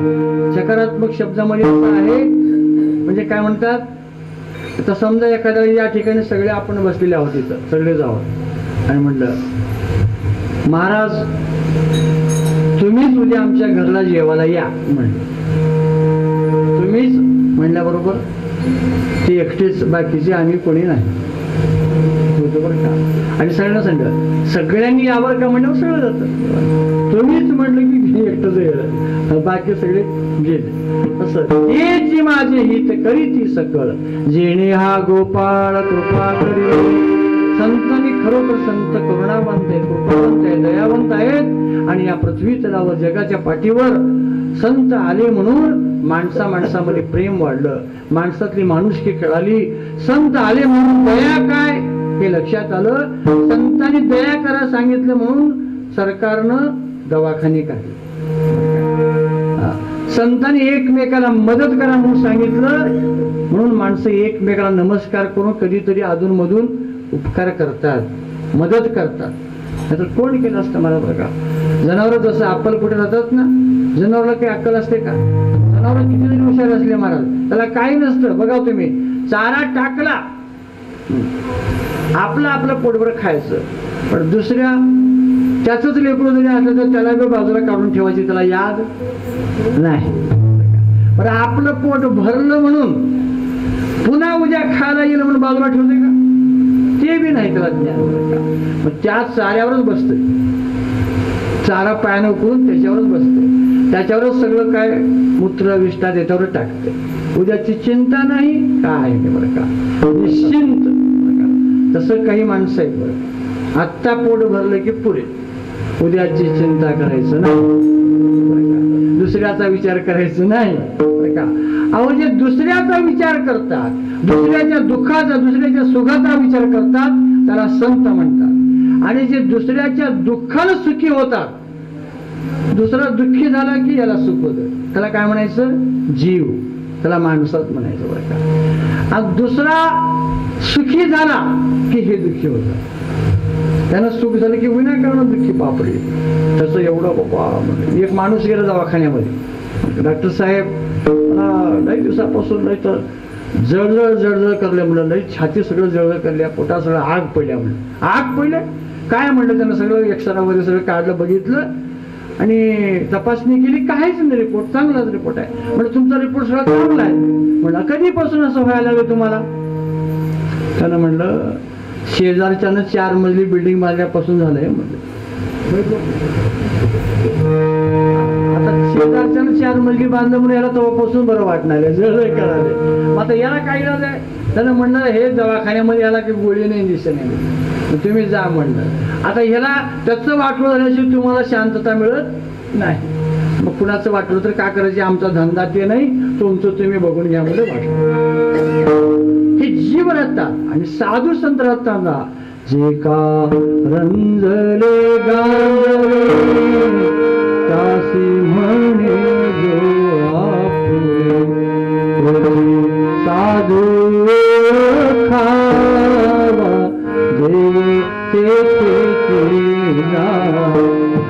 सकारात्मक शब्दामध्ये असं आहे म्हणजे काय म्हणतात, तर समजा एखाद्या या ठिकाणी सगळे आपण बसलेले आहोत, इथं सगळे जावं आणि म्हणलं महाराज तुम्हीच उद्या आमच्या घरला जेवायला या म्हणलं. तुम्हीच म्हणल्याबरोबर ते एकटेच, बाकीचे आम्ही कोणी नाही होतं बरं का. आणि सगळ्यांना सांगितलं सगळ्यांनी यावर का म्हणलं सगळं जातं. तुम्हीच म्हटलं की एकटंच गेलं, बाकी सगळे गेले. असं हे जी माझे हित करीती सकळ, जेणे हा गोपाळ कृपा करी. संतांनी खरोखर संत करुणावंत आहेत, कृपावंत आहेत, दयावंत आहेत. आणि या पृथ्वी तलावर जगाच्या पाठीवर संत आले म्हणून माणसामध्ये प्रेम वाढलं, माणसातली माणुसकी कळाली. संत आले म्हणून दया काय हे लक्षात आलं. संतांनी दया करा सांगितलं म्हणून सरकारनं दवाखाने काढले. संतांनी एकमेकाला मदत करा म्हणून सांगितलं, म्हणून माणसं एकमेकाला नमस्कार करून कधीतरी अधूनमधून उपकार करतात, मदत करतात. नाहीतर कोण केलं असतं मला बघा. जनावर जसं अक्कल कुठे राहतात ना, जनावरला काही अक्कल असते का? जनावर किती जरी हुशार असले महाराज, त्याला काही नसतं. बघा तुम्ही, चारा टाकला आपलं आपलं पोटभर खायचं, पण दुसऱ्या त्याचंच लेकरू जरी असलं तर त्याला बी बाजूला काढून ठेवायची, त्याला याद नाही. पण आपलं पोट भरलं म्हणून पुन्हा उद्या खायला येईल म्हणून बाजूला ठेवते का? ते बी नाही त्याला ज्ञान. मग त्या चाऱ्यावरच बसते, चारा पायानं उकळून त्याच्यावरच बसते, त्याच्यावरच सगळं काय मूत्र विष्ठा त्याच्यावरच टाकते. उद्याची चिंता नाही, काय नाही बरं का, निश्चिंत. तसं काही माणसं आहेत बरं, आत्ता पोट भरलं की पुरे, उद्याची चिंता करायचं नाही, दुसऱ्याचा विचार करायचं नाही बरं का. अहो, जे दुसऱ्याचा विचार करतात, दुसऱ्याच्या दुःखाचा, दुसऱ्याच्या सुखाचा विचार करतात, त्याला संत म्हणतात. आणि जे दुसऱ्याच्या दुःखाला सुखी होतात, दुसरा दुःखी झाला की याला सुख होतं, त्याला काय म्हणायचं? जीव. त्याला माणसात म्हणायचं बरं का. आणि दुसरा सुखी झाला की हे दुःखी होतं, त्यानं सुख झालं की विनाकारण दुःखी बापरे. तसं एवढं बाबा, एक माणूस गेला दवाखान्यामध्ये, डॉक्टर साहेब लई दिवसापासून नाही तर जळजळ करल्या म्हणलं, लई छाती सगळं जळजळ करल्या, पोटात सगळं आग पडल्या म्हणलं. आग पडल्या काय म्हणलं? त्यानं सगळं एक्सरा वगैरे सगळं काढलं, बघितलं आणि तपासणी केली, काहीच नाही, रिपोर्ट चांगलाच रिपोर्ट आहे. म्हणजे तुमचा रिपोर्ट सगळा चांगला आहे. म्हणलं कधीपासून असं व्हायला लागलं तुम्हाला? त्यानं म्हणलं शेजारच्यानं 4 मजली बिल्डिंग बांधल्यापासून झालंय म्हणलं. आता शेजारच्यानं 4 मजली बांधलं म्हणून याला तेव्हापासून बरं वाटणार आहे, जळजळ करायला. आता याला काय इलाज आहे? त्यानं म्हणलं हे दवाखान्यामध्ये याला काही गोळी नाही, दिसत नाही, तुम्ही जा म्हणलं. आता ह्याला त्याचं वाटलं झाल्याशिवाय तुम्हाला शांतता मिळत नाही. मग कुणाचं वाटलं तर काय करायचे? आमचा धंदा ते नाही, तुमचं तुम्ही बघून घ्या मध्ये वाटलं. हे जीव राहतात आणि साधू संत राहताना जे का रंजले गांजले त्यासी म्हणे जो आपले साधू खावा जे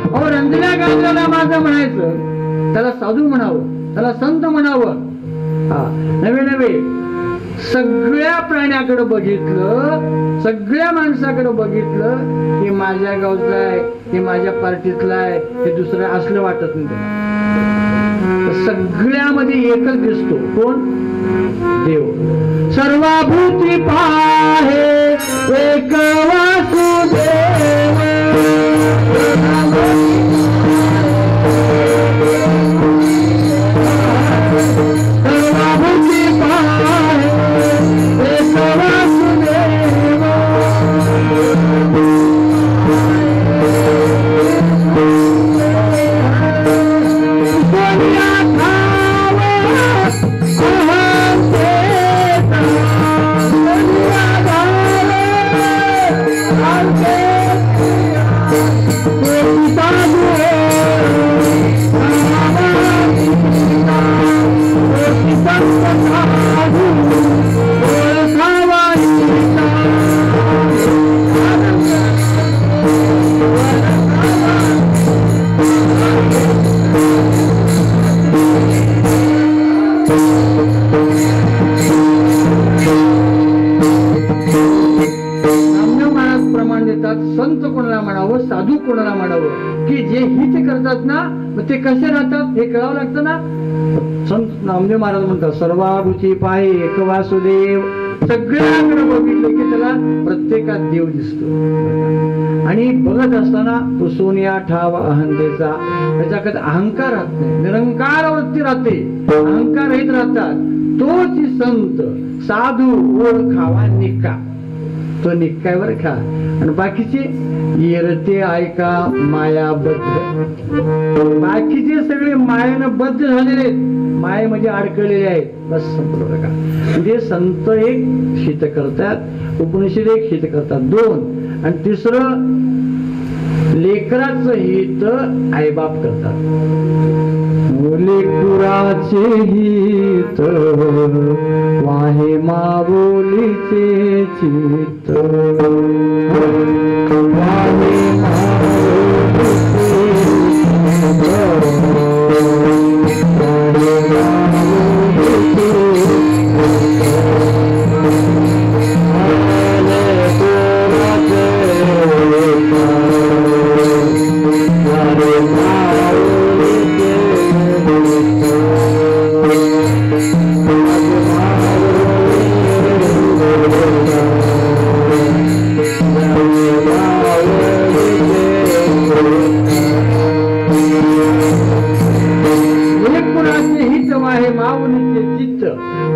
अहो, रंजल्या गांजल्याला माझं म्हणायचं, त्याला साधू म्हणावं, त्याला संत म्हणावं. नवे नवे सगळ्या प्राण्याकडे बघितलं, सगळ्या माणसाकडे बघितलं की माझ्या गावचा आहे, हे माझ्या पार्टीतला आहे, हे दुसरं असलं वाटत नाही. सगळ्यामध्ये एकच दिसतो, कोण? देव. सर्वभूती पाहे एक वासुदेव, संत कोणाला म्हणावं, साधू कोणाला म्हणावं, की जे हित करतात ना, मग ते कसे राहतात हे कळावं लागतं ना. संत नामदेव महाराज म्हणतात सर्वाभूती पाहे एक वासुदेव. सगळ्याकडे बघितलं की त्याला प्रत्येकात देव दिसतो. आणि बघत असताना तो सोनिया ठाव अहंतेचा, त्याच्याकडे अहंकार राहत नाही, निरंकार वृत्ती राहते, अहंकार रहित राहतात. तोच संत साधू ओळखावा निका, तो निकाय बर का. आणि बाकीचे येरते ऐका मायाबद्ध, बाकीचे सगळे मायानं बद्ध झालेले आहेत, मायेमध्ये अडकलेले आहेत. बस संपलं का. म्हणजे संत एक हित करतात, उपनिषद एक हित करतात, 2. आणि तिसरं लेकराचं हित आईबाप करतात. लेकराचे हित वाहे माऊलीचे चित्त, वाहे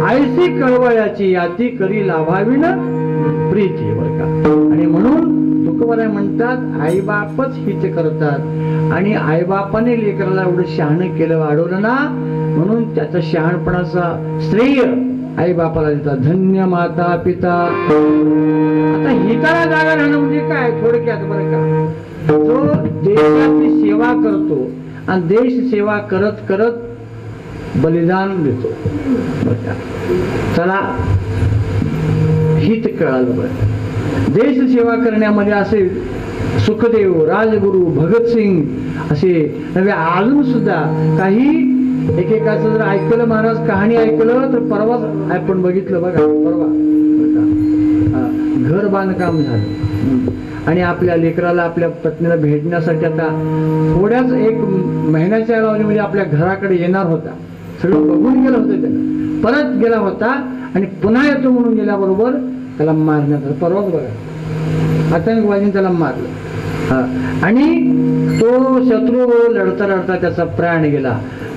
आयसी कळवळ्याची याती करी लाभावीन प्रीती. बरं का. आणि म्हणून तुकोबाराय म्हणतात आईबापच हित करतात. आणि आईबापाने लेकराला एवढं शहाणं केलं, वाढवलं ना, म्हणून त्याचा शहाणपणाचा श्रेय आईबापाला देतात. धन्य माता पिता. आता हिताला जागा राहणं म्हणजे काय थोडक्यात बरं का, जो देशाची सेवा करतो आणि देश सेवा करत करत बलिदान देतो. चला हित कळालं. बरं, देश सेवा करण्यामध्ये असे सुखदेव, राजगुरु, भगतसिंग असे नव्हे अजून सुद्धा काही एकेकाचं जर ऐकलं, महाराज कहाणी ऐकलं तर परवाच आपण बघितलं बघा, परवा घर बांधकाम झालं आणि आपल्या लेकराला आपल्या पत्नीला भेटण्यासाठी आता थोड्याच एक महिन्याच्या अवधीमध्ये आपल्या घराकडे येणार होता. सगळं बघून गेलं होतं, त्याला परत गेला होता आणि पुन्हा येतो म्हणून गेल्याबरोबर त्याला मारण्यात आलं. परवाच बघा आतंकवादीने त्याला मारलं आणि तो शत्रू लढता लढता त्याचा प्राण गेला.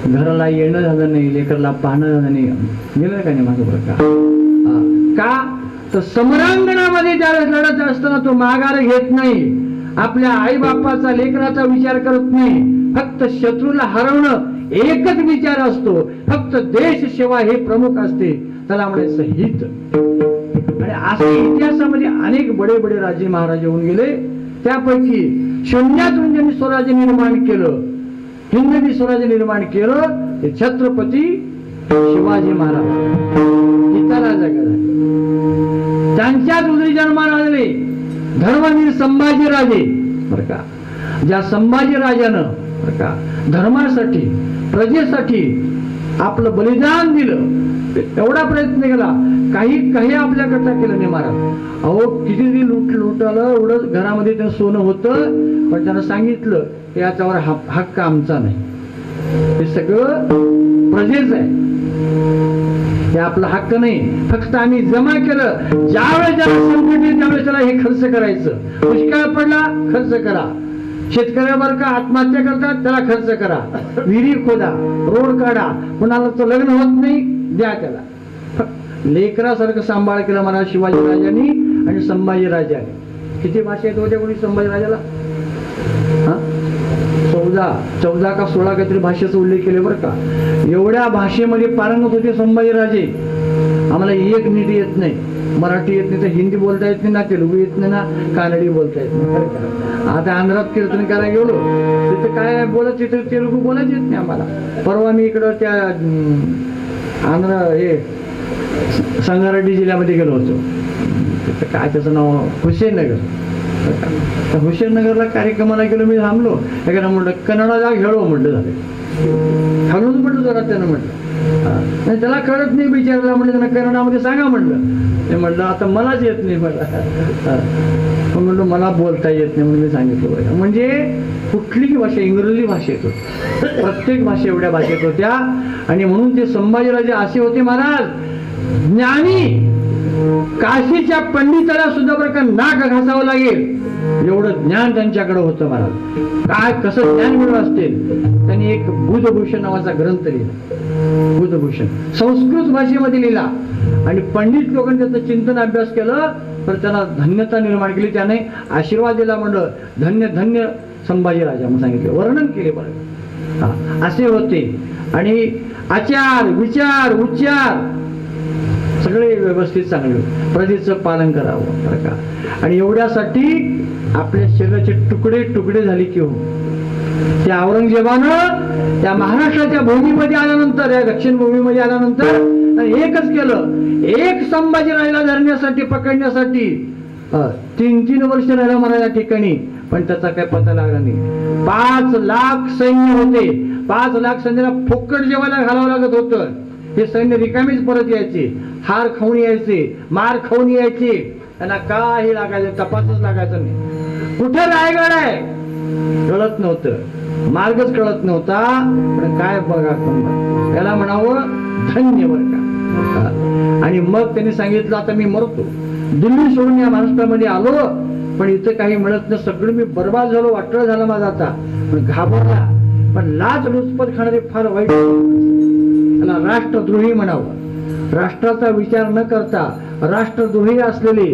घराला येणं झालं नाही, लेकरला पाहणं झालं नाही. गेलं का नाही माझं बरं का. तर समरांगणामध्ये ज्यावेळेस लढत असताना तो माघार घेत नाही, आपल्या आई बापाचा लेकराचा विचार करत नाही, फक्त शत्रूला हरवणं एकच विचार असतो, फक्त देश सेवा हे प्रमुख असते. त्याला म्हणायचं हित. आणि असे इतिहासामध्ये अनेक बडे बडे राजे महाराजे होऊन गेले. त्यापैकी शून्यातून ज्यांनी स्वराज्य निर्माण केलं, हिंदवी स्वराज्य निर्माण केलं, ते छत्रपती शिवाजी महाराज. हिताला जागा झाली. त्यांच्याच उदरी जन्माला आलेले धर्मवीर संभाजीराजे बरं का. ज्या संभाजीराजानं बरं का धर्मासाठी, प्रजेसाठी आपलं बलिदान दिलं, एवढा प्रयत्न केला, काही आपल्या करता केलं नाही महाराज. अहो किती लुटालं, एवढं घरामध्ये ते सोनं होतं, पण त्यानं सांगितलं की याच्यावर हक्क आमचा नाही, हे सगळं प्रजेच आहे, हे आपला हक्क नाही, फक्त आम्ही जमा केलं. ज्यावेळेस ज्याला संकट येईल त्यावेळेस त्याला हे खर्च करायचं. दुष्काळ पडला खर्च करा, शेतकऱ्यावर का आत्महत्या करतात त्याला खर्च करा, विहिरी खोदा, रोड काढा, कुणाला तर लग्न होत नाही द्या त्याला. लेकरासारखं सांभाळ केला मला शिवाजी राजांनी आणि संभाजी राजाने. किती भाषा येत होत्या कोणी संभाजी राजाला? 14 का 16 काहीतरी भाषेचा उल्लेख केले बरं का. एवढ्या भाषेमध्ये पारंगत होते संभाजी राजे. आम्हाला एक नीट येत नाही, मराठी येत नाही, तर हिंदी बोलता येत नाही ना, तेलुगू येत नाही ना, कानडी बोलता येत नाही. आता आंध्रात कीर्तन करायला गेलो तिथे काय बोलत, तिथे तेलुगू बोलायच येत नाही आम्हाला. परवा मी इकडं त्या आंध्र हे संगारेड्डी जिल्ह्यामध्ये गेलो होतो. तिथं काय त्याचं नाव हुसेननगर. हुसेननगरला कार्यक्रमाला गेलो, मी थांबलो. एखादा म्हटलं कन्नडा घेळो म्हटलं, झालं खालून म्हटलं जरा. त्यानं म्हटलं त्याला कळत नाही बिचारायला, म्हटलं त्यांना कन्नडामध्ये सांगा म्हटलं. ते म्हटलं आता मलाच येत नाही मला. म्हटलं मला बोलता येत नाही म्हणून मी सांगितलं. म्हणजे कुठलीही भाषा, इंग्रजी भाषेत होती, प्रत्येक भाषा एवढ्या भाषेत होत्या. आणि म्हणून ते संभाजीराजे असे होते महाराज, ज्ञानी, काशीच्या पंडिताला सुद्धा बरं का नाक घासावं लागेल एवढं ज्ञान त्यांच्याकडे होतं महाराज. काय कसं ज्ञान मिळवलं असतील. त्यांनी एक बुधभूषण नावाचा ग्रंथ लिहिला, बुधभूषण संस्कृत भाषेमध्ये लिहिला. आणि पंडित लोकांनी त्याचं चिंतन अभ्यास केलं, तर त्यांना धन्यता निर्माण केली. त्याने आशीर्वाद दिला, म्हणलं धन्य धन्य संभाजीराजा म्हणून सांगितलं, वर्णन केले बरं. असे होते. आणि आचार, विचार, उच्चार सगळे व्यवस्थित चांगले, प्रजेचं पालन करावं बरं का. आणि एवढ्यासाठी आपल्या शरीराचे तुकडे तुकडे झाले की हो. त्या औरंगजेबानं त्या महाराष्ट्राच्या भूमीमध्ये आल्यानंतर, या दक्षिण भूमीमध्ये आल्यानंतर एकच केलं, एक संभाजीराजाला धरण्यासाठी, पकडण्यासाठी 3-3 वर्ष राहिलं मला या ठिकाणी, पण त्याचा काय पता लागला नाही. 5 लाख सैन्य होते, 5 लाख सैन्याला फुकट जेवायला घालावं लागत होतं. हे सैन्य रिकामीच परत यायचे, हार खाऊन यायचे, मार खाऊन यायचे, त्यांना काही लागायचं, तपासच लागायचं नाही. कुठे रायगड आहे कळत नव्हतं, मार्गच कळत नव्हता. पण काय बघा, त्याला म्हणावं धन्य बरं का. आणि मग त्यांनी सांगितलं आता मी मरतो, दिल्ली सोडून या महाराष्ट्रामध्ये आलो, पण इथं काही मिळत नाही, सगळं मी बर्बाद झालो, वाटलं झालं माझं आता. पण घाबरला, पण लाच लुचपत खाणारे फार वाईट, त्याला राष्ट्रद्रोही म्हणावं. राष्ट्राचा विचार न करता राष्ट्रद्रोही असलेले,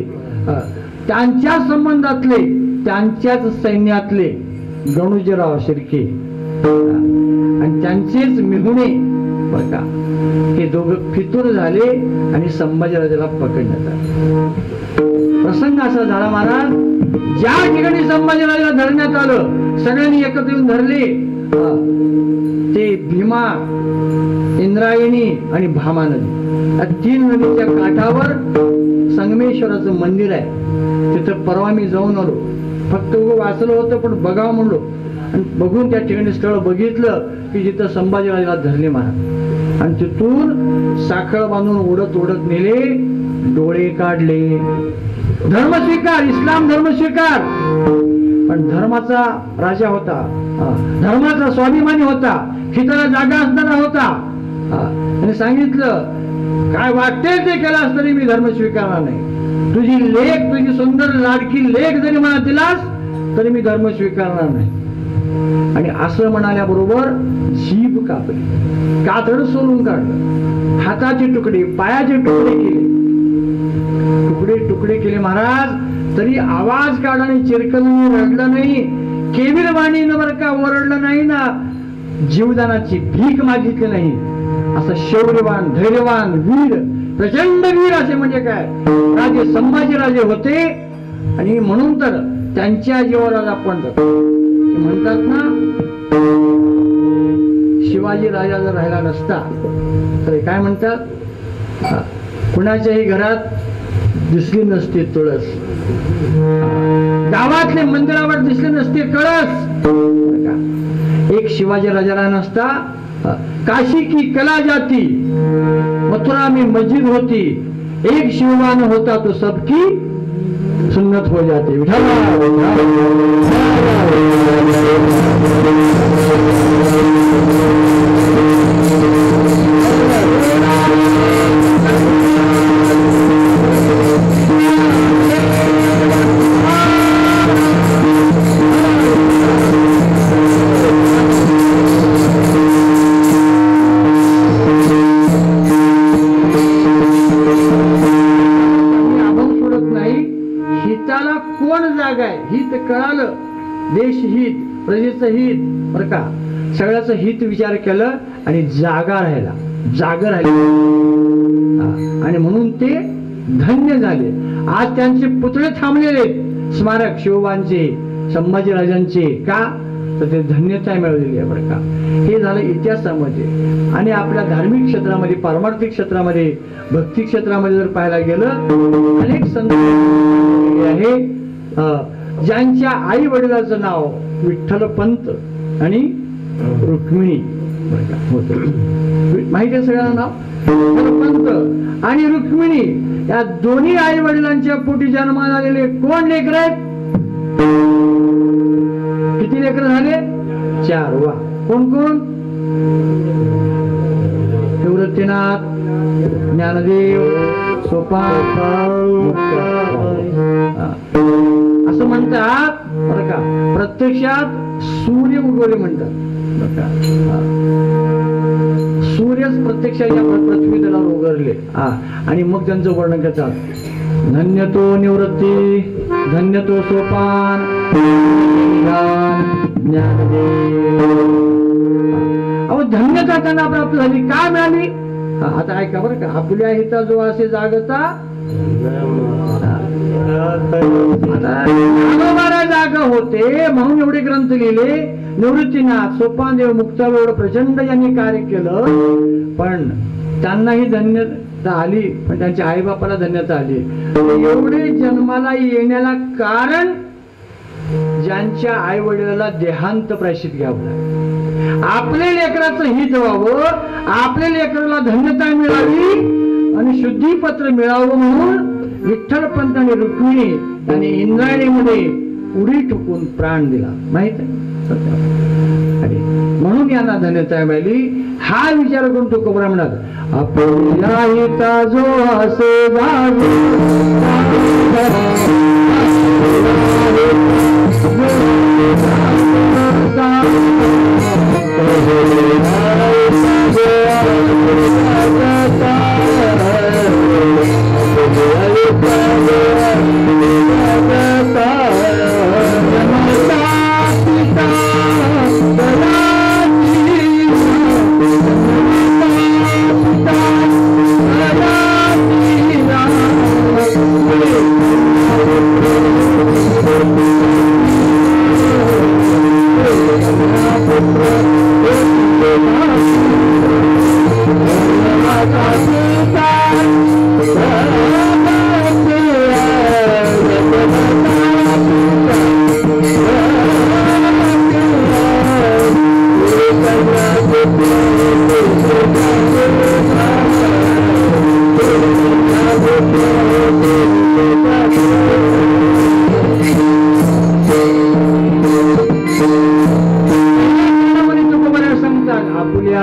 त्यांच्या संबंधातले, त्यांच्याच सैन्यातले गणोजीराव शिर्के आणि त्यांचेच मेहुणे बरं का, हे दोघं फितूर झाले आणि संभाजीराजाला पकडण्यात आले. प्रसंग असा झाला महाराज, ज्या ठिकाणी संभाजीराजाला धरण्यात आलं, सगळ्यांनी एकत्र येऊन धरले. ते भीमा, इंद्रायणी आणि भामा नदी, या 3 नदीच्या काठावर संगमेश्वराचं मंदिर आहे. तिथं परवा मी जाऊन आलो, फक्त वाचलं होतं पण बघावं म्हणलो, आणि बघून त्या ठिकाणी स्थळ बघितलं की जिथं संभाजीराजाला धरले महाराज. आणि तिथून साखळ बांधून ओढत ओढत नेले, डोळे काढले, धर्म स्वीकार, इस्लाम धर्म स्वीकार. पण धर्माचा राजा होता, धर्माचा स्वाभिमानी होता, खिताला जागा असणारा होता. त्याने सांगितलं काय वाटेल ते केलास तरी मी धर्म स्वीकारणार नाही. तुझी लेक, तुझी सुंदर लाडकी लेक जरी मला दिलास तरी मी धर्म स्वीकारणार नाही. आणि असं म्हणाल्याबरोबर जीभ कापली, कातड सोलून काढलं, हाताचे तुकडे, पायाचे तुकडे केले, तुकडे तुकडे केले महाराज. तरी आवाज काढला नाही, चिरकलं रडलं नाही, केविल वाणीनं बरं का ओरडलं नाही ना, जीवदानाची भीक मागितली नाही. असं शौर्यवान, धैर्यवान, वीर, प्रचंड वीर असे म्हणजे काय राजे संभाजीराजे होते. आणि म्हणून तर त्यांच्या जीवाला आपण म्हणतात ना, शिवाजी राजा जर राहिला नसता तर काय म्हणतात, कुणाच्याही घरात दिसली नसते तुळस, गावातले मंदिरावर दिसले नसते कळस. एक शिवाजी राजाला नसता, काशी की कला जाती, मथुरा में मस्जिद होती, एक शिववान होता तो सबकी सुन्नत हो जाती. हित कळालं, देश हित, प्रजेचं हित बरं का, सगळ्याचं हित विचार केलं आणि जागा राहिला, जागा राहिला. आणि म्हणून ते धन्य झाले. आज त्यांचे पुतळे थांबलेले स्मारक शिवबांचे, संभाजीराजांचे, का तर ते धन्यता मिळवलेली आहे बरं का. हे झालं इतिहासामध्ये. आणि आपल्या धार्मिक क्षेत्रामध्ये, पारमार्थिक क्षेत्रामध्ये, भक्ती क्षेत्रामध्ये जर पाहायला गेलं, अनेक संत आहे ज्यांच्या आई वडिलांचं नाव विठ्ठलपंत आणि रुक्मिणी होत. माहिती आहे सगळ्यांना नाव, विठ्ठलपंत आणि रुक्मिणी. या दोन्ही आई वडिलांच्या पोटी जन्माला आलेले कोण लेकर आहेत? किती लेकर झाले? 4. वा. कोण कोण? निवृत्तीनाथ, ज्ञानदेव, सोपान, असं म्हणतात बरं का. प्रत्यक्षात सूर्य उगवले म्हणतात बरं का. सूर्यच प्रत्यक्षात या पृथ्वी तलावर उगवले. आणि मग त्यांचं वर्णन करतात, धन्य तो निवृत्ती, धन्य तो सोपान, ज्ञानदेव. अहो धन्यता त्यांना प्राप्त झाली. काय मिळाली? आता ऐका बरं का, आपुल्या हिता जो असे जागता आता जाग होते म्हणून एवढे ग्रंथ लिहिले. निवृत्तीनाथ, सोपानदेव, मुक्तादेव प्रचंड यांनी कार्य केलं, पण त्यांनाही धन्यता आली, पण त्यांच्या आईबापाला धन्यता आली. एवढे जन्माला येण्याला कारण ज्यांच्या आई वडिलाला देहांत प्रायश्चित घ्यावं लागलं. आपल्या लेकराचं हित व्हावं, आपल्या लेकराला धन्यता मिळावी आणि शुद्धीपत्र मिळावं म्हणून विठ्ठलपंत आणि रुक्मिणी यांनी इंद्रायणीमध्ये उडी ठोकून प्राण दिला, माहित आहे. म्हणून यांना धन्यता मिळाली. हा विचार करून तो कोबरा म्हणतात, आपल्या हिता जो असे जागे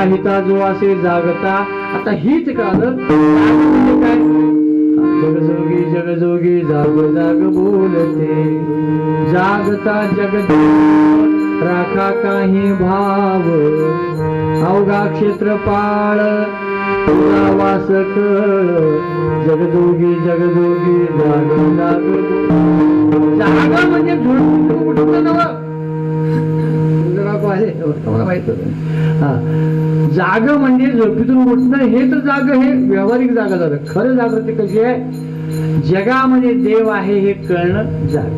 हिता जो असे जागता. आता हीच कालं म्हणजे काय, जगजोगी जगजोगी जाग जाग बोलते, जागता जग राखा काही भाव, अवघा क्षेत्रपाळ तुझा वास कळ, जगजोगी जगजोगी जाग जाग. जागा म्हणजे झोडून उठतं नवं, जाग म्हणजे झोपेतून उठणं, हे तर जाग, हे व्यावहारिक जागा झालं. खरं जागृती कशी आहे, जगामध्ये देव आहे हे कळणं जाग,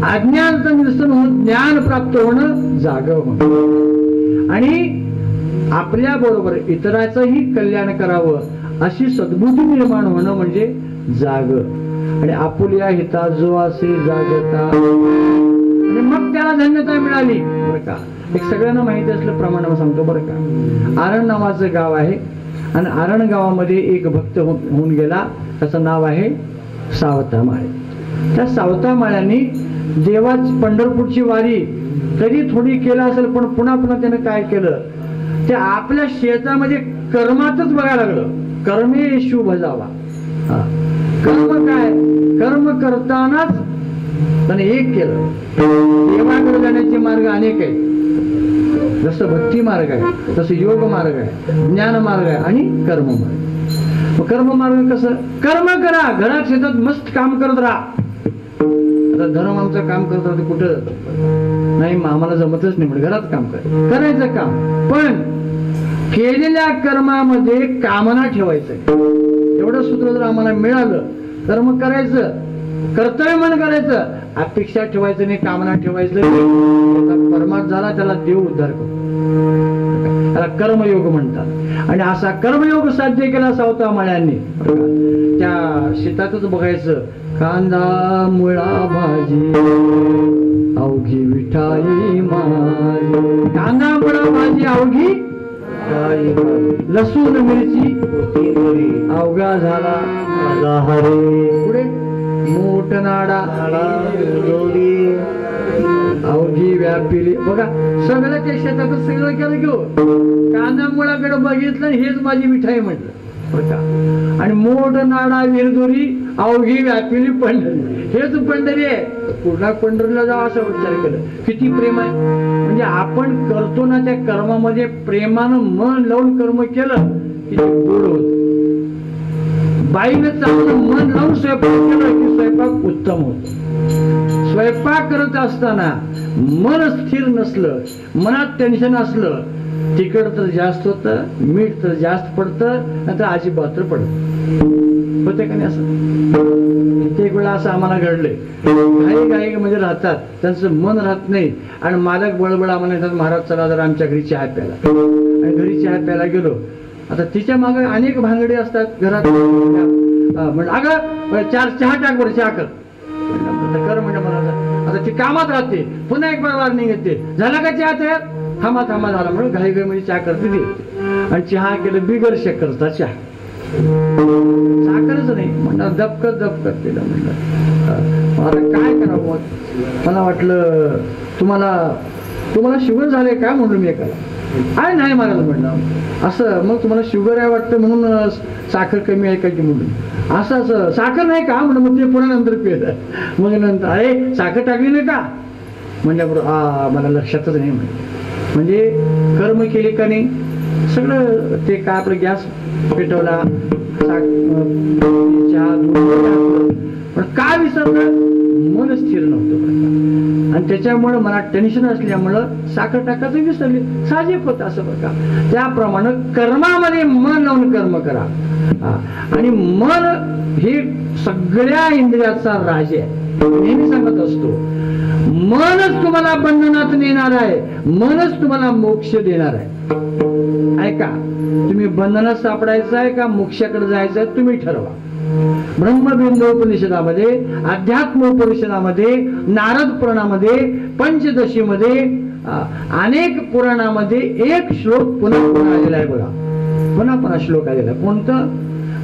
अज्ञानाचं निरसन होऊन ज्ञान प्राप्त होणं जाग होणं, आणि आपल्या बरोबर इतराचंही कल्याण करावं अशी सद्बुद्धी निर्माण होणं म्हणजे जाग. आणि आपुल्या हिता जो असे जागता, आणि मग त्याला धन्यता मिळाली. बरं का, एक सगळ्यांना माहिती असलं प्रमाणे सांगतो बरं का. आरण नावाचं गाव आहे, आणि आरण गावामध्ये एक भक्त होऊन गेला, त्याचं नाव आहे सावतामाळे. त्या सावतामाळ्यांनी देवाची पंढरपूरची वारी कधी थोडी केला असेल, पण पुन्हा पुन्हा त्यानं काय केलं, ते आपल्या शेतामध्ये कर्मातच बघायला लागलं. कर्मे शुभ जावा, कर्म काय, कर्म करतानाच त्याने एक केलं. देवाकडे जाण्याचे मार्ग अनेक आहे, जसं भक्ती मार्ग आहे, तसं योग मार्ग आहे, ज्ञान मार्ग आहे आणि कर्म मार्ग. कर्म मार्ग कसं, कर्म करा, घरात शेतात मस्त काम करत राहा. आता धर्म आमचं काम करत राहते, कुठं नाही, आम्हाला जमतच नाही, म्हणजे घरात काम करायचं काम, पण केलेल्या कर्मामध्ये कामना ठेवायचं. एवढं सूत्र जर आम्हाला मिळालं, कर्म करायचं, कर्तव्य मन करायचं, अपेक्षा ठेवायचं नाही, कामना ठेवायचं नाही, परमार्थ झाला त्याला देव उद्धार करतो. त्याला कर्मयोग म्हणतात. आणि असा कर्मयोग साध्य केला सावतामाळ्यांनी. त्या शेतातच बघायचं, कांदा मुळा भाजी अवघी विठाई माझी, कांदा मुळा भाजी अवघी, लसूण मिरची अवघा झाला पुढे, मोठ नाडा अवघी व्यापिली. बघा सगळं त्या शेतात सगळं केलं घेऊ, कांदा मुळाकडे बघितलं, हेच माझी मिठाई म्हटलं बरं का. आणि मोठ नाडा विरदोरी अवघी व्यापिली पंढरी, हेच पंढरी आहे. पूर्ण पंढरीला जावं असं विचार केलं, किती प्रेम आहे. म्हणजे आपण करतो ना, त्या कर्मामध्ये प्रेमानं मन लावून कर्म केलं की ते गोड होत. बाईनं चांगलं मन लावून स्वयंपाक केला की स्वयंपाक उत्तम होत. स्वयंपाक करत असताना मन स्थिर नसलं, मनात टेन्शन असलं तिखट तर जास्त होतं, मीठ तर जास्त पडतं, नाही तर अजिबात तर पडत होते का नाही. असं कित्येक वेळा असं आम्हाला घडलंय. काही काही म्हणजे राहतात, त्यांचं मन राहत नाही आणि मालक बळबळ आम्हाला म्हणतात, महाराज चला जरा आमच्या घरी चहा प्यायला. आणि घरी चहा प्यायला गेलो. आता तिच्या मागे अनेक भांगडे असतात घरात. म्हणजे अगं चार चहा टाक बरं, चहा कर कर म्हणजे मला. आता ती कामात राहते, पुन्हा एक बार वार्निंग येते, झाला का चहा तयार, थांबा थांबा झाला म्हणून घाई घाई म्हणजे चहा करते ती. आणि चहा केलं बिगर शक्करचा चहा, साखरच नाही म्हणणार, दबकत केलं. म्हणलं आता काय करावं. मला वाटलं तुम्हाला शुगर झाले काय म्हणून मी एकाला नाही मला म्हणलं असं. मग तुम्हाला शुगर आहे वाटतं म्हणून साखर कमी आहे का की म्हणून असं साखर नाही का म्हणून. मग ते पुन्हा नंतर पिलं. मग नंतर अरे साखर टाकली नाही का म्हणल्याबरोबर मला लक्षातच नाही. म्हणजे कर्म केले का नाही सगळं ते काय आपलं गॅस पेटवला, चहा पण काय विसरलं, मन स्थिर नव्हतं. आणि त्याच्यामुळे मला टेन्शन असल्यामुळं साखर टाकायचं विसरले. साहजिक होतं असं बघा. त्याप्रमाणे कर्मामध्ये मन लावून कर्म करा. आणि मन हे सगळ्या इंद्रियाचा राजा आहे. नेहमी सांगत असतो, मनच तुम्हाला बंधनात नेणार आहे, मनच तुम्हाला मोक्ष देणार आहे. ऐका, तुम्ही बंधनात सापडायचं आहे का मोक्षाकडे जायचं आहे तुम्ही ठरवा. ब्रह्मबिंदोपनिषदामध्ये, अध्यात्मोपनिषदामध्ये, नारद पुराणामध्ये, पंचदशीमध्ये, अनेक पुराणामध्ये एक श्लोक पुन्हा पुन्हा आलेला आहे बघा. पुन्हा श्लोक आलेला आहे. कोणतं?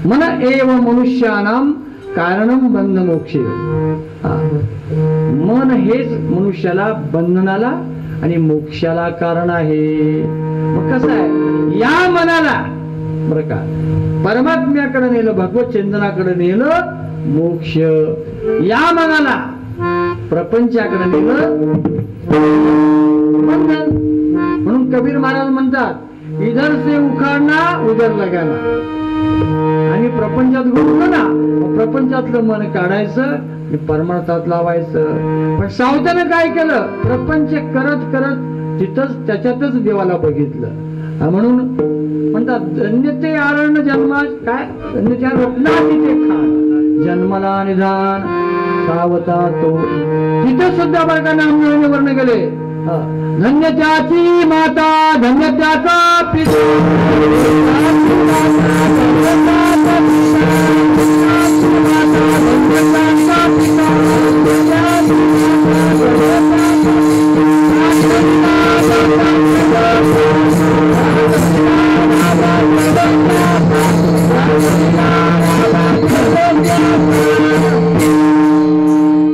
मन एव मनुष्यानाम कारणम बंध मोक्षे. मन हेच मनुष्याला बंधनाला आणि मोक्षाला कारण आहे. मग कसं आहे, या मनाला बरं का परमात्म्याकडे नेलं, भगवत चिंतनाकडे नेलं मोक्ष. या मनाला प्रपंचाकडे नेलं बंधन. म्हणून कबीर महाराज म्हणतात, इधर से उखाडना उधर लगाना. आणि प्रपंचात घुसलं ना, प्रपंचातलं मन काढायचं, परमार्थात लावायचं. पण सावतानं काय केलं, प्रपंच करत करत तिथंच त्याच्यातच देवाला बघितलं. म्हणून म्हणतात, धन्य ते आरण जन्मा, काय धन्य त्या रत्ना तिथे खान, जन्मला निधान सावता तो. तिथं सुद्धा बरं का नाम वर्ण गेले. धन्य त्याची माता, धन्य त्याचा पिता,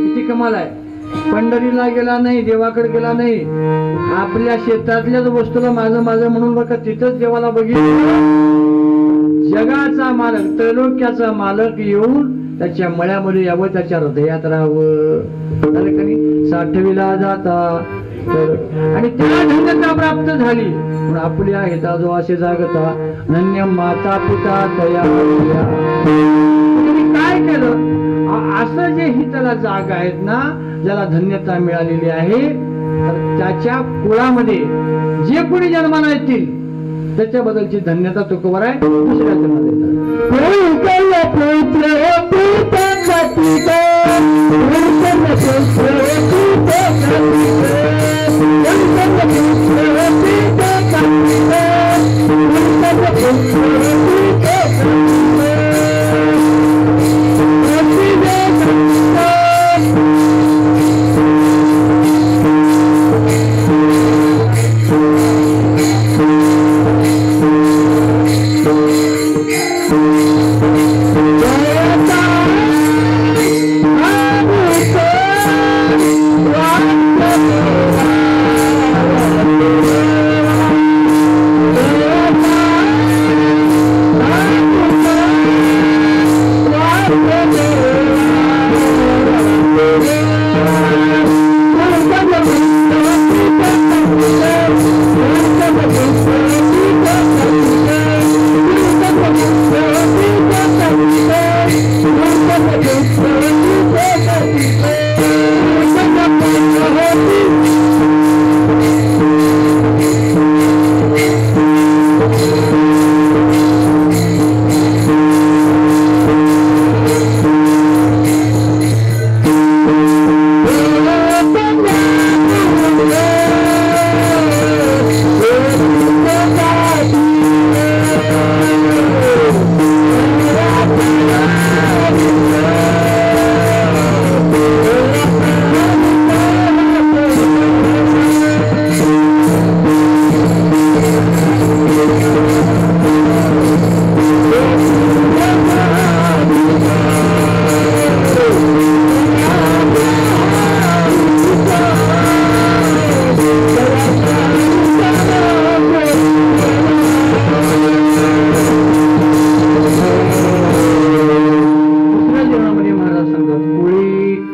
किती कमाल आहे. पंढरीला गेला नाही, देवाकडे गेला नाही, आपल्या शेतातल्याच वस्तूला माझं माझं म्हणून बघा तिथंच देवाला बघितलं. जगाचा मालक, त्रैलोक्याचा मालक येऊन त्याच्या मळ्यामध्ये यावं, त्याच्या हृदयात राहावं. साठवीला जाता तर आणि त्या धन्यता प्राप्त झाली. पण आपल्या हिता जो असे जागता, धन्य माता पिता तया. काय केलं, असं जे हिताला जागा आहेत ना, ज्याला धन्यता मिळालेली आहे, तर त्याच्या कुळामध्ये जे कोणी जन्माला येतील त्याच्याबद्दलची धन्यता तो कवर आहे. दुसऱ्या जन्माला Oh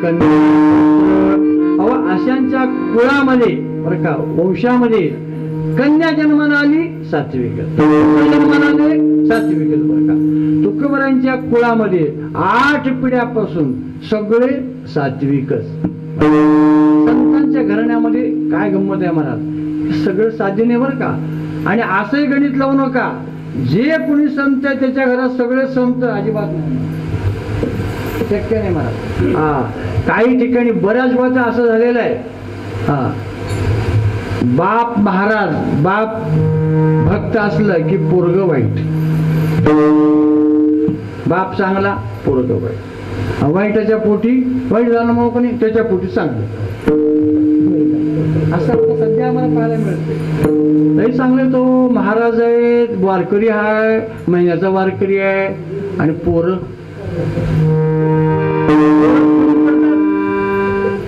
कन्या अशांच्या कुळामध्ये बरं का वंशामध्ये कन्या जन्माला आली सात्विक, जन्माला आले सात्विक बरं का. तुकोबरांच्या कुळामध्ये 8 पिढ्यापासून सगळे सात्विकच. संतांच्या घराण्यामध्ये काय गंमत आहे महाराज, सगळं साध्य नाही बरं का. आणि असंही गणित लावू नका, जे कोणी संत आहे त्याच्या घरात सगळे संत अजिबात नाही, शक्य नाही महाराज. काही ठिकाणी बऱ्याच वेळा असं झालेलं आहे. बाप महाराज, बाप भक्त असलं की पोरग वाईट, बाप चांगला पोरग वाईट, वाईटाच्या पोटी वाईट झालं मग कोणी त्याच्या पोटी चांगलं, असं सध्या आम्हाला पाहायला मिळते. लई चांगले तो महाराज आहे, वारकरी आहे, महिन्याचा वारकरी आहे, आणि पोरं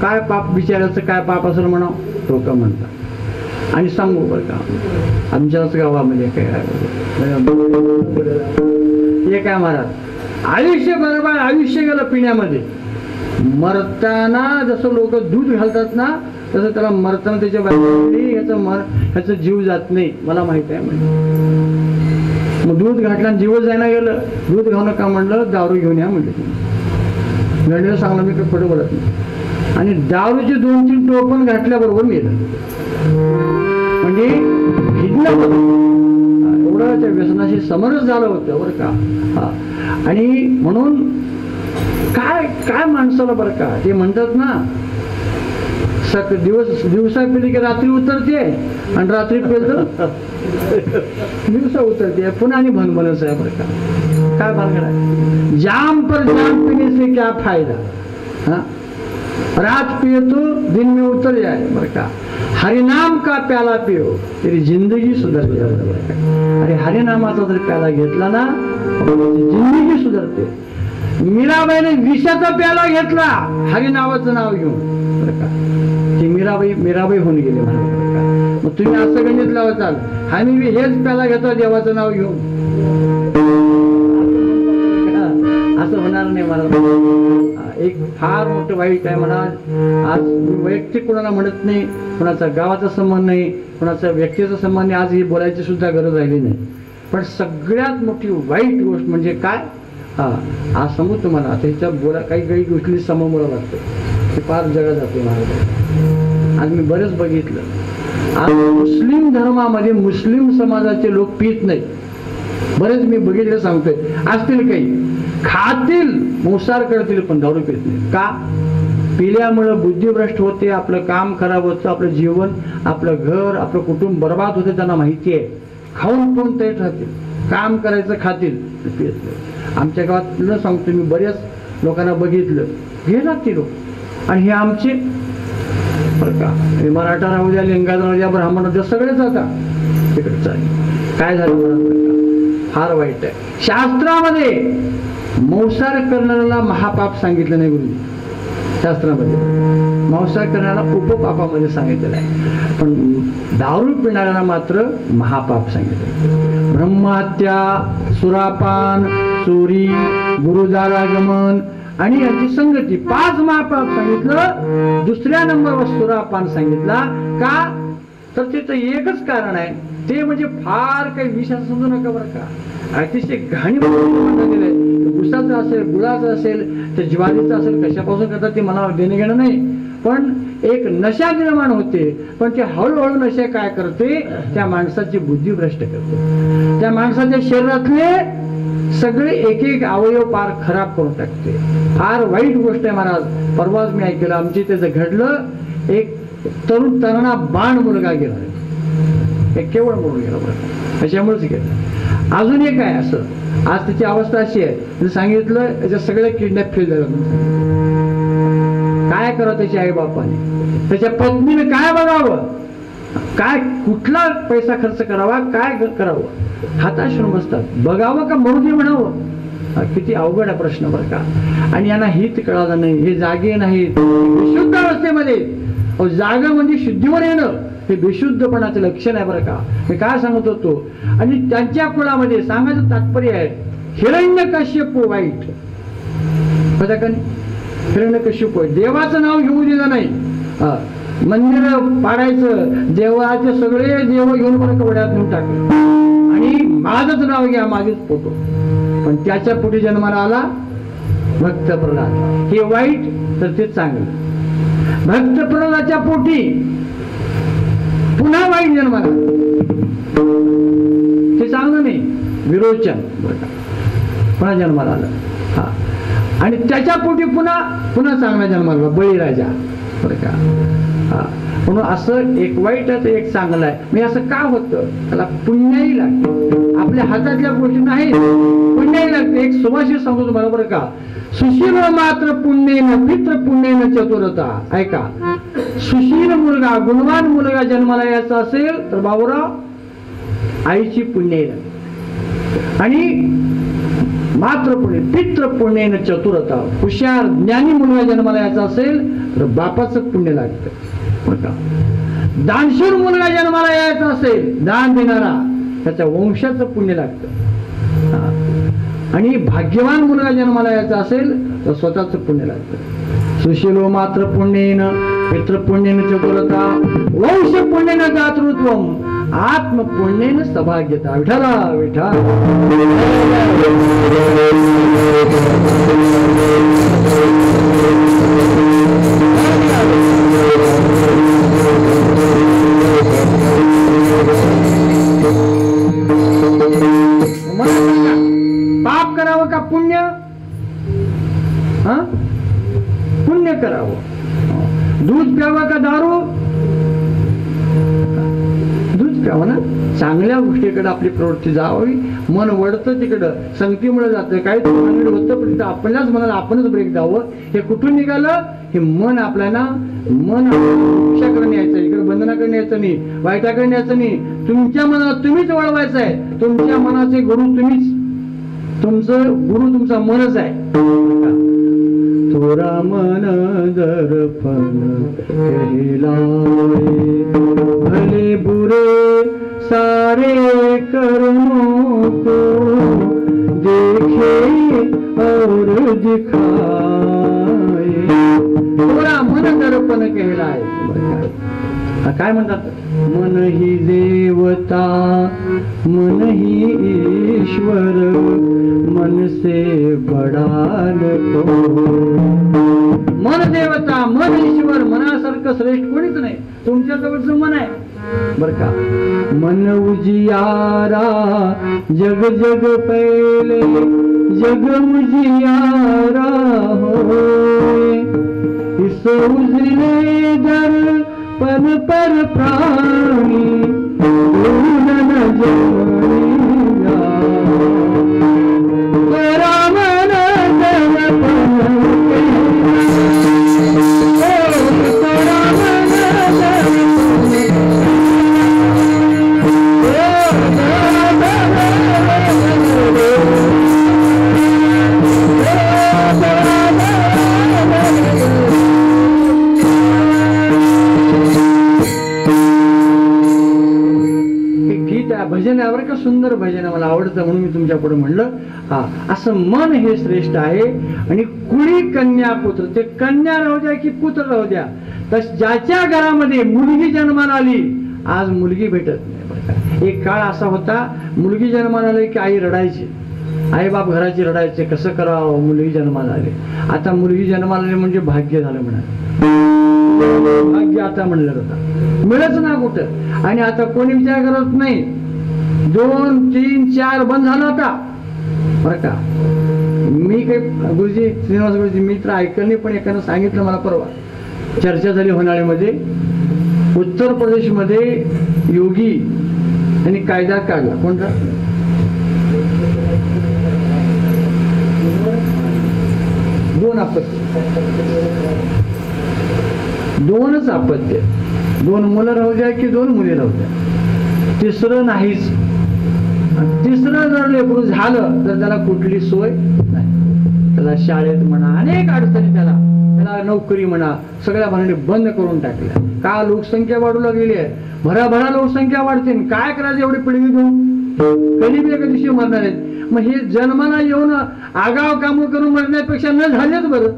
काय पाप बिचारायचं, काय पाप असेल म्हणा तो का म्हणतात. आणि सांगू बरं का, आमच्याच गावामध्ये काय हे काय महाराज आयुष्य बरोबर आयुष्य गेलं पिण्यामध्ये. मरताना जसं लोक दूध घालतात ना तसं त्याला मरताना त्याच्या ह्याचा जीव जात नाही, मला माहित आहे. म्हणजे मग दूध घातला जीव जायला गेलं, दूध घालू का म्हणलं, दारू घेऊन या म्हणलं. गणेश सांगलं मी काही खोटं बोलत नाही. आणि दारूचे 2-3 टोपण घातल्याबरोबर मेलं. म्हणजे एवढं त्या व्यसनाशी समरस झालं होतं बरं का. आणि म्हणून काय काय माणसाला बरं का ते म्हणतात ना, दिवसा पिली की रात्री उतरते, आणि रात्री पेल तर दिवसा उतरते पुन्हा. आणि भनभनच आहे बरं का. काय भानगड आहे, जाम पर जाम पीने से क्या फायदा, रात पिए तो दिन में उतर जाए बरं का. हरिनाम का प्याला पिओ तेरी जिंदगी सुधरते. अरे हरिनामाचा जर प्याला घेतला ना जिंदगी सुधरते. मीराबाईने विषाचा प्याला घेतला हरिनावाचं नाव घेऊन बरं का, ती मीराबाई होऊन गेली म्हणा बरं का. मग तुम्ही असं गणित लावताल, आम्ही हेच प्याला घेतो देवाचं नाव घेऊन, असं होणार नाही मला. एक फार मोठं वाईट आहे म्हणा. आज वैयक्तिक कोणाला म्हणत नाही, कोणाचा गावाचा संबंध नाही, कोणाचा व्यक्तीचा संबंध नाही, आज ही बोलायची सुद्धा गरज राहिली नाही. पण सगळ्यात मोठी वाईट गोष्ट म्हणजे काय, आज सांगू तुम्हाला, आता ह्याच्या काही गोष्टी समोर बोलावं लागतं, ते फार जगात जाते महाराज. आज मी बरेच बघितलं, आज मुस्लिम धर्मामध्ये मुस्लिम समाजाचे लोक पित नाही. बरेच मी बघितलं सांगतोय. असतील काही खातील मुसार करतील पण दारू पित नाही. का, पिल्यामुळं बुद्धिभ्रष्ट होते, आपलं काम खराब होतं, आपलं जीवन, आपलं घर, आपलं कुटुंब बर्बाद होते. त्यांना माहिती आहे. खाऊन पण ते राहतील, काम करायचं खातील, पित नाही. आमच्या गावात न सांगतो मी, बऱ्याच लोकांना बघितलं, घेणार ते लोक. आणि हे आमचे बरं का, मराठा राहू द्या, लिंगायत राहू द्या, ब्राह्मण राहू द्या, सगळेच आता तिकडचं आहे. काय झालं बरं का, फार वाईट आहे. शास्त्रामध्ये मौसार करणाऱ्याला महापाप सांगितलं नाही गुरुजी, शास्त्रामध्ये मौसार करणाऱ्याला उपपापामध्ये सांगितलेलं आहे. पण दारू पिणाऱ्याला मात्र महापाप सांगितलं. ब्रह्महत्या, सुरापान, चोरी, गुरुदारागमन आणि याची संगती, 5 महापाप सांगितलं. दुसऱ्या नंबरवर सुरापान सांगितला. का, तर त्याचं एकच कारण आहे, ते म्हणजे फार काही विषय समजू नका बरं का. अतिशय घाणी दिलंय. उसाचं असेल, गुळाचं असेल, त्या ज्वारीचं असेल, कशापासून करतात ते मला देणं घेणं नाही. पण एक नशा निर्माण होते. पण ते हळूहळू नशा काय करते, त्या माणसाची बुद्धी भ्रष्ट करते. त्या माणसाच्या शरीरातले सगळे एक अवयव पार खराब करून टाकते. फार वाईट गोष्ट आहे महाराज. परवाच मी ऐकलं, आमची त्याचं घडलं. एक तरुणा बाण मुलगा गेला, केवळ मरून गेला बरं, त्याच्यामुळेच गेलं. अजून एक आहे असं, आज त्याची अवस्था अशी आहे, सांगितलं त्याच्या सगळ्या किडनॅप फेल झालं. काय करावं त्याच्या आई बापाने, त्याच्या पत्नीने काय बघावं, काय कुठला पैसा खर्च करावा, काय करावं, हाताश बसतात. बघावं का मरू दे म्हणावं, किती अवघड आहे प्रश्न बरं का. आणि यांना हित कळालं नाही, हे जागे नाहीत, विशुद्ध अवस्थेमध्ये. जागा म्हणजे शुद्धीवर येणं, हे विशुद्धपणाचं लक्षण आहे बरं का. मी काय सांगत होतो. आणि त्यांच्या कुळामध्ये सांगायचं तात्पर्य आहे, हिरण्यकश्यप वाईट, हिरण्यकशिपू देवाचं नाव घेऊ दिलं नाही. मंदिर पाडायचं, देवाचे सगळे देव घेऊन मला कवड्यात नेऊन टाकले आणि माझंच नाव घ्या, माझेच फोटो. पण त्याच्या पोटी जन्माला आला भक्त प्रल्हाद. हे वाईट तर ते चांगलं. भक्त प्रल्हादाच्या पोटी पुन्हा वाईट जन्माला, ते चांगलं नाही. विरोचन पुन्हा जन्माला आलं. हा, आणि त्याच्या पोटी पुन्हा पुन्हा चांगला जन्माला बळीराजा. बरं का. हा, म्हणून असं एक वाईट आहे एक चांगलं आहे. म्हणजे असं का होतं, त्याला पुण्याही लागते. आपल्या हातातल्या गोष्टी नाही, पुण्याही लागते. एक सुभाषित सांगतो तुम्हाला बरं का. सुशील मात्र पुण्येन पितृ पुण्येन चतुरता. ऐका, सुशील मुलगा गुणवान मुलगा जन्माला यायचा असेल तर बाबूराव आईची पुण्येन, आणि मात्र पुण्य पितृ पुण्येन चतुरता. हुशार ज्ञानी मुलगा जन्माला यायचा असेल तर बापाचं पुण्य लागतं. दानशूर मुलगा जन्माला यायचा असेल, दान देणारा, त्याच्या वंशाचं पुण्य लागतं. आणि भाग्यवान मुलगा जन्माला यायचा असेल तर स्वतःच पुण्य लागतं. सुशीलो मात्र पुण्येन पितृ पुण्येन चतुरता वंश पुण्येन दातृत्वम आत्म पुण्येन सौभाग्यता. विठ्ठला विठ्ठल. पाप करावं का पुण्य? पुण्य करावं. दूध प्यावं का दारू? दूध प्यावं ना. चांगल्या गोष्टीकडे आपली प्रवृत्ती जावी. मन वळतं तिकडं, संगतीमुळे जातं. काही होतं पण आपल्याच मनाला आपणच ब्रेक द्यावं. हे कुठून निघालं? हे मन आपल्याला शिक्षाकडे न्यायचं, इकडे बंधनाकडे न्यायचं नाही, वाईटाकडे न्यायचं नाही. तुमच्या मनाला तुम्हीच वळवायचं आहे. तुमच्या मनाचे गुरु तुम्हीच. तुमचं गुरु तुमचा मनच आहे. थोरा मन दर्पण कहलाए भले बुरे सारे कर्मों को देखे और दिखाए. थोरा मन दर्पण कहलाए. काय म्हणतात? मन ही देवता मन ही ईश्वर मन से बडा नको. मन देवता मन ईश्वर, मनासारखं श्रेष्ठ कोणीच नाही. तुमच्या जवळचं मन आहे बर का. मन उजियारा जग जग पहिले जग उजियारा होय. इस उजले दर पन पर प्राणी दूर न जानिया. राम न दर्पण भजन आहे बरं का. सुंदर भजन आहे, मला आवडतं म्हणून मी तुमच्या पुढे म्हणलं. हा, असं मन हे श्रेष्ठ आहे. आणि कुळी कन्या पुत्र, ते कन्या राहू द्या की पुत्र राहू द्या, तर ज्याच्या घरामध्ये मुलगी जन्माला आली, आज मुलगी भेटत नाही बरं का. एक काळ असा होता, मुलगी जन्माला आली की आई रडायची, आई बाप घराची रडायचे, कसं करावं मुलगी जन्माला आली. आता मुलगी जन्माला आली म्हणजे भाग्य झालं म्हणा. भाग्य आता म्हणलं जातं, मिळत ना कुठं. आणि आता कोणी विचार करत नाही. 2, 3, 4 बंद झाला होता बरं का. मी काही गुरुजी श्रीनिवास गुरुजी मी तर ऐकलं नाही, पण एकानं सांगितलं मला परवा. चर्चा झाली होनाळीमध्ये. उत्तर प्रदेशमध्ये योगी यांनी कायदा काढला. कोणता? दोन अपत्य, 2च अपत्य. 2 मुलं राहू द्या की 2 मुली राहू द्या, तिसरं नाहीच. तिसरं जर लेकरू झालं तर त्याला कुठली सोय नाही. त्याला शाळेत म्हणा, अनेक अडचणी, त्याला नोकरी म्हणा, सगळ्या भांडे बंद करून टाकल्या. का? लोकसंख्या वाढू लागलेली आहे. भराभरा लोकसंख्या वाढते. काय करायचं एवढी पिढी घेऊन? कधी बी एका दिवशी मरणार आहेत. मग हे जन्माला येऊन आगाव कामं करून मरण्यापेक्षा न झालेच बरं.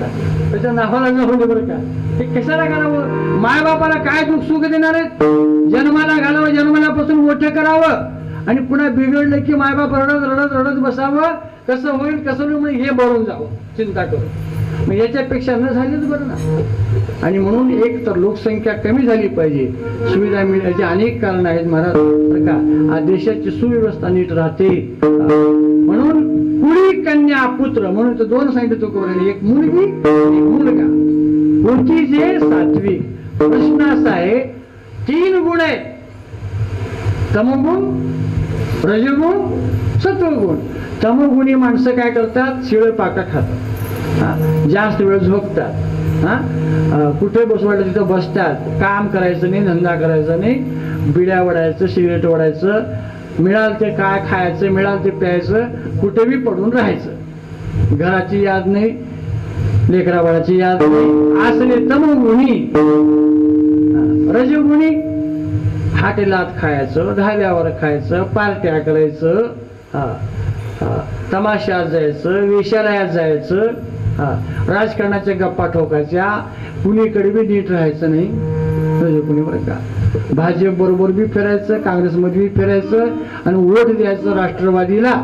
त्याच्या नावाला जाऊ दे बरं का. हे कशाला करावं? मायबापाला काय दुःख सुख देणार आहेत? जन्माला घालावं, जन्मालापासून मोठं करावं आणि पुन्हा बिघडलं की मायबाप रडत रडत रडत बसावं. कसं होईल कसं होईल म्हणजे हे बळून जावं चिंता करून. मग याच्यापेक्षा न झालीच बरं ना. आणि म्हणून एक तर लोकसंख्या कमी झाली पाहिजे, सुविधा मिळण्याची अनेक कारण आहेत महाराज बरं का. देशाची सुव्यवस्था नीट राहते. म्हणून कुळी कन्या पुत्र म्हणून तर दोन सांगितलं तुकोबाराने, एक मुलगी एक मुलगा. होती जे सात्विक. प्रश्न असा आहे, 3 गुण आहेत, तमगुण, रजगुण, सत्वगुण. तमगुणी माणसं काय करतात? शिळ पाका खातात, जास्त वेळ झोपतात, कुठे बसवायला तिथं बसतात, काम करायचं नाही, धंदा करायचा नाही, बिड्या वडायचं, सिगरेट वडायचं, मिळाल ते काय खायचं, मिळाल ते प्यायचं, कुठेही पडून राहायचं. घराची याद नाही, लेकरा बाळाची याद नाही. असले तमगुणी. रजगुणी हाटेलात खायचं, धाब्यावर खायचं, पार्ट्या करायचं, तमाशात जायचं, वेश्यालयात जायचं, राजकारणाच्या गप्पा ठोकायच्या, कुणीकडे बी नीट राहायचं नाही. रजगुणी बरं का. भाजप बरोबर बी फिरायचं, काँग्रेसमध्ये बी फिरायचं आणि वोट द्यायचं राष्ट्रवादीला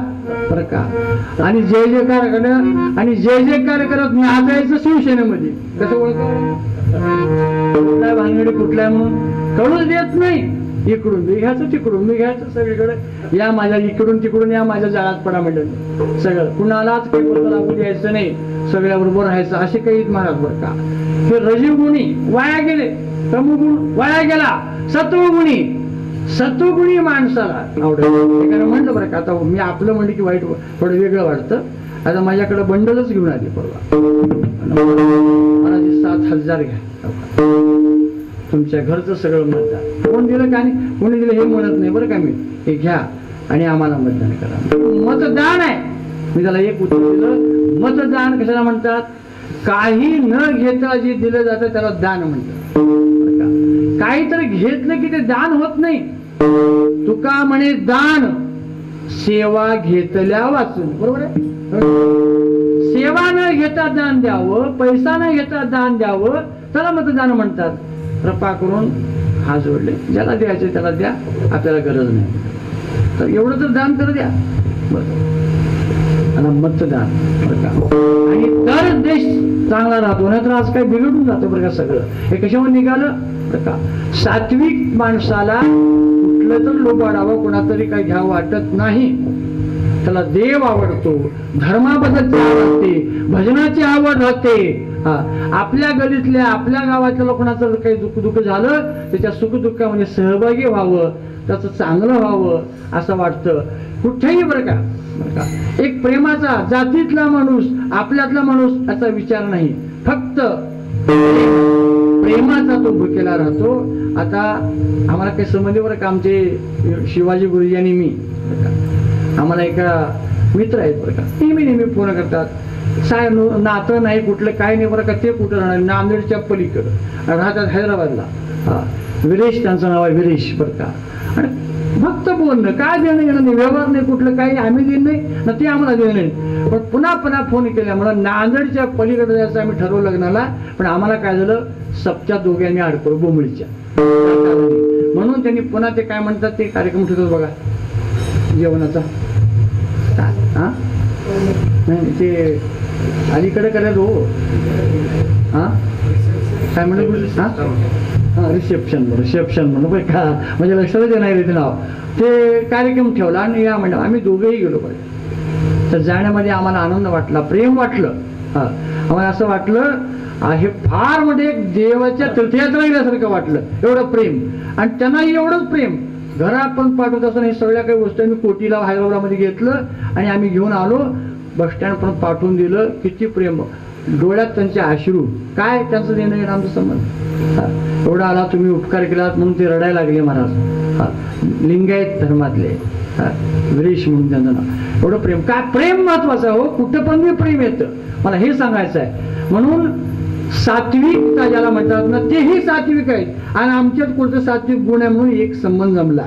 बरं का. आणि जय जयकार करणं आणि जय जयकार करत नाचायचं शिवसेनेमध्ये. कसं ओळखावं? कुठल्या भानगडी कुठल्या म्हणून कळूच देत नाही. इकडून बी घ्यायचं, तिकडून बी घ्यायचं, सगळीकडे या माझ्या इकडून तिकडून या माझ्या जाळ्यात पडा म्हणलं सगळं. कुणालाच काही बोलता लागू द्यायचं नाही, सगळ्या बरोबर राहायचं. असे काही महाराज बरं का. हे रजगुणी वाया गेले, तमोगुण वाया गेला, सत्वगुणी. सत्वगुणी माणसाला आवडेल. एकाने म्हणलं बरं का, आता मी आपलं म्हणलं की वाईट थोडं वेगळं वाटतं. आता माझ्याकडे बंडलच घेऊन आली परवा. मला 7,000 घ्या, तुमच्या घरचं सगळं मतदान. कोण दिलं का नाही, कोणी दिलं हे म्हणत नाही बरं का. मी हे घ्या आणि आम्हाला मतदान करा. मतदान आहे. मी त्याला एक उत्तर दिलं, मतदान कशाला म्हणतात? काही न घेता जे दिलं जातं त्याला दान म्हणतात. काहीतरी घेतलं की ते दान होत नाही. तुका म्हणे दान सेवा घेतल्या वाचून. बरोबर आहे. सेवा न घेता दान द्यावं, पैसा न घेता दान द्यावं, त्याला मतदान म्हणतात. कृपा करून हात जोडले, ज्याला द्यायचे त्याला द्या, आपल्याला गरज नाही. तर एवढं तर दान तर द्या बरं. मतदान बरं का. आणि तर देश चांगला राहतो, नाही तर आज काय बिघडून जातं बरं का सगळं. हे कशावर निघालं बरं का. सात्विक माणसाला कुठलं तर लोबाडावं, कोणातरी काही घ्यावं वाटत नाही. त्याला देव आवडतो, धर्माबद्दलची आवडते, भजनाची आवड राहते. आपल्या गलीतल्या आपल्या गावातल्या लोकांचं काही दुःख झालं त्याच्या सुखदुःखामध्ये सहभागी व्हावं, त्याचं चांगलं व्हावं असं वाटतं कुठेही बरं का. एक प्रेमाचा, जातीतला माणूस, आपल्यातला माणूस असा विचार नाही, फक्त प्रेमाचा तो भुकेला राहतो. आता आम्हाला काही संबंधी बरं का, आमचे शिवाजी गुरुजी आणि मी बरं का, आम्हाला एका मित्र आहेत बरं का, नेहमी फोन करतात. साहेब नातं नाही कुठलं काय नाही बरं का. ते कुठं राहणार? नांदेडच्या पलीकडं राहतात, हैदराबादला. विरेश त्यांचं नाव आहे, विरेश बरं का. आणि फक्त बोलणं, काय देणं घेणं नाही, व्यवहार नाही कुठलं, काही आम्ही देणं नाही ना ते आम्हाला देणं नाही. पण पुन्हा फोन केल्यामुळं नांदेडच्या पलीकडे जायचं आम्ही ठरवलं लग्नाला. पण आम्हाला काय झालं, सपच्या दोघांनी अडकलो बोंबळीच्या. म्हणून त्यांनी पुन्हा ते काय म्हणतात ते कार्यक्रम ठेवतात बघा जेवणाचा. नाही ते अलीकडे करायला हो. काय म्हणलं? रिसेप्शन म्हणून बरं का. म्हणजे लक्षात नाही रे ते नाव. ते कार्यक्रम ठेवला आणि या म्हणलं आम्ही दोघेही गेलो पाहिजे. तर जाण्यामध्ये आम्हाला आनंद वाटला, प्रेम वाटलं. आम्हाला असं वाटलं हे फार म्हणजे एक देवाच्या तीर्थयात्रा गेल्यासारखं वाटलं, एवढं प्रेम. आणि त्यांनाही एवढंच प्रेम. घरात पण पाठवत असताना हे सगळ्या काही वस्तू आम्ही कोटीला हैदराबादमध्ये घेतलं आणि आम्ही घेऊन आलो. बस स्टँड पण पाठवून दिलं. किती प्रेम, डोळ्यात त्यांचे अश्रू. काय त्यांचं देणं घेणं आमचा संबंध. एवढा आला तुम्ही उपकार केलात म्हणून ते रडायला लागले महाराज. लिंगायत धर्मातले विरेश म्हणून त्यांचं नाव. एवढं प्रेम, काय प्रेम महत्वाचं हो. कुठं पण मी प्रेम येतं, मला हे सांगायचं आहे. म्हणून सात्विकता ज्याला म्हणतात ना, तेही सात्विक आहेत. आणि आमच्यात कोणतं सात्विक गुण आहे म्हणून एक संबंध जमला,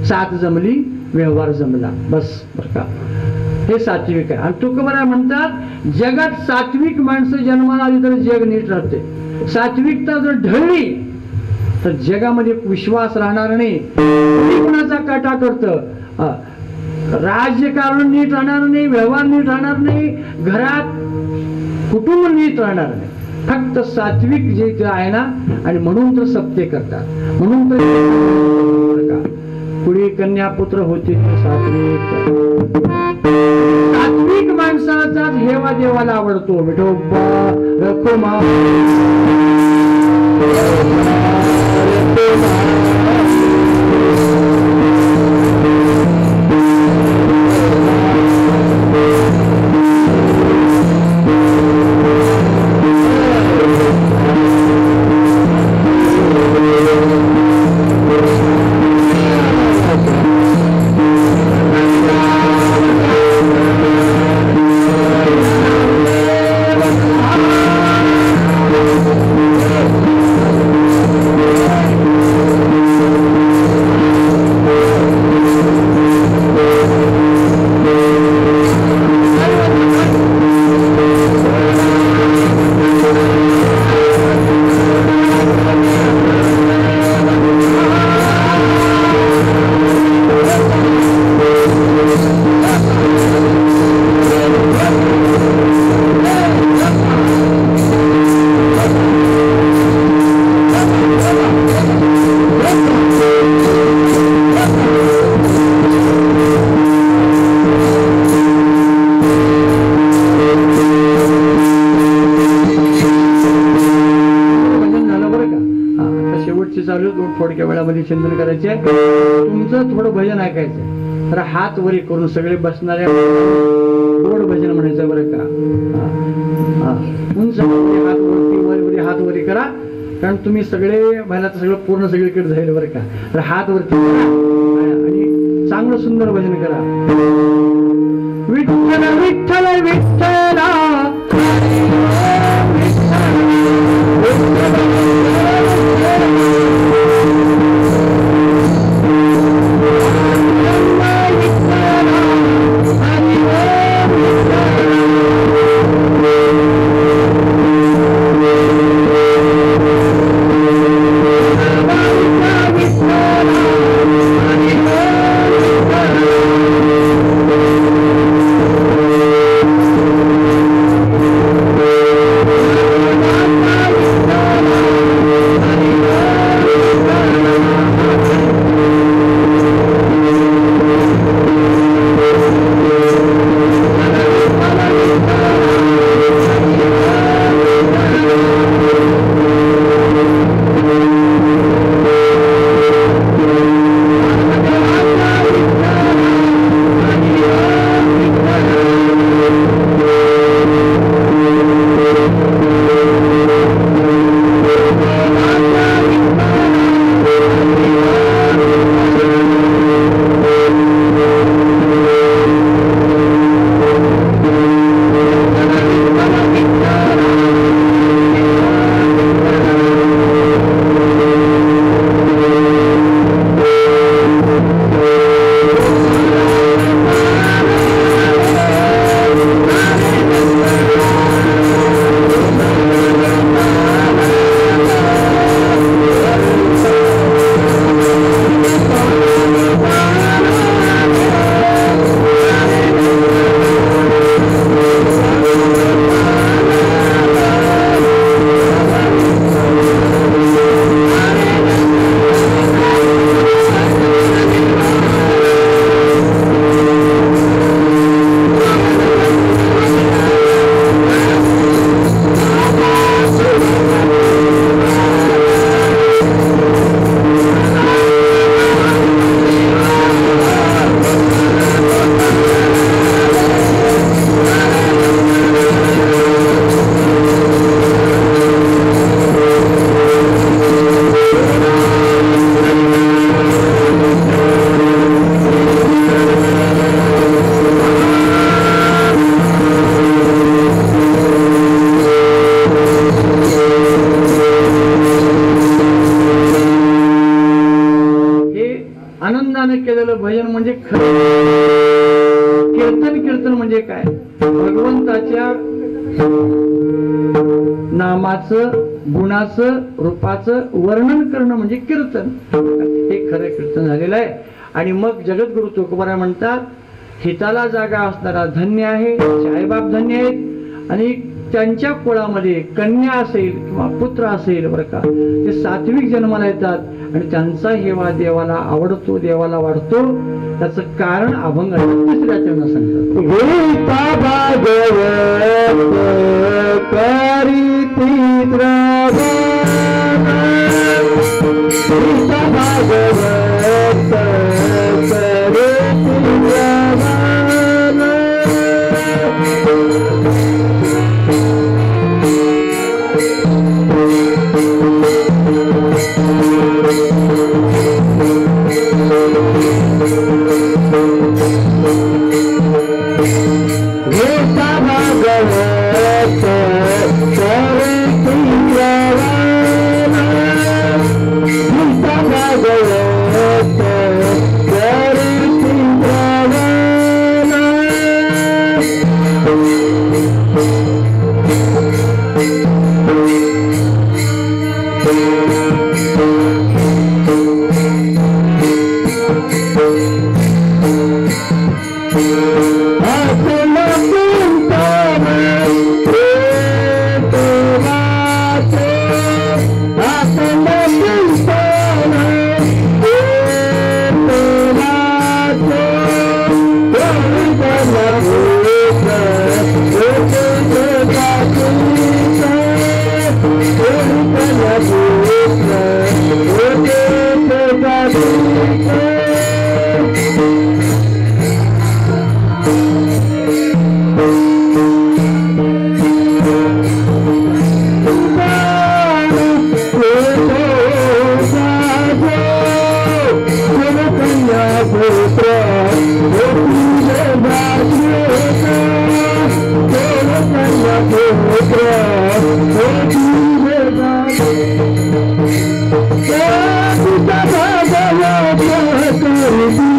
साथ जमली, व्यवहार जमला, बस बरं का. हे सात्विक आहे. आणि तुकोबराय म्हणतात जगात सात्विक माणसं जन्माला आली तर जग नीट राहते. सात्विकता जर ढळली तर जगामध्ये विश्वास राहणार नाही. कुणाचा काटा करतं, राजकारण नीट राहणार नाही, व्यवहार नीट राहणार नाही, घरात कुटुंब नीट राहणार नाही. फक्त सात्विक जे आहे ना, आणि म्हणून तर सत्य करतात. म्हणून तर कुळी कन्या पुत्र होते सात्विक. सात्विक माणसाचाच हेवा देवाला आवडतो. विठोबा रखुमा थोडक्या वेळामध्ये चिंतन करायचे. तुमचं थोडं भजन ऐकायचं. तर हात वरी करून सगळे बसणाऱ्या गोड भजन म्हणायचं बरं का. उंच हात वरती हात वरी करा, कारण तुम्ही सगळे महिला सगळं पूर्ण सगळीकडे जाईल बरं का. तर हात वरती करा आणि चांगलं सुंदर भजन करा. विठ्ठल विठ्ठल विठ्ठला नामाचं गुणाचं रूपाचं वर्णन करणं म्हणजे कीर्तन. हे खरं कीर्तन झालेलं आहे. आणि मग जगद्गुरु तुकोबाराय म्हणतात, हिताला जागा असणारा धन्य आहे, आईबाप धन्य आहेत. आणि त्यांच्या कुळामध्ये कन्या असेल किंवा पुत्र असेल बरं का, ते सात्विक जन्माला येतात आणि त्यांचा हेवा देवाला आवडतो, देवाला वाढतो. त्याचं कारण अभंग तिसऱ्या चरणात सांगतात. गीता भागवत करीती श्रवण, गीता भागवत करीती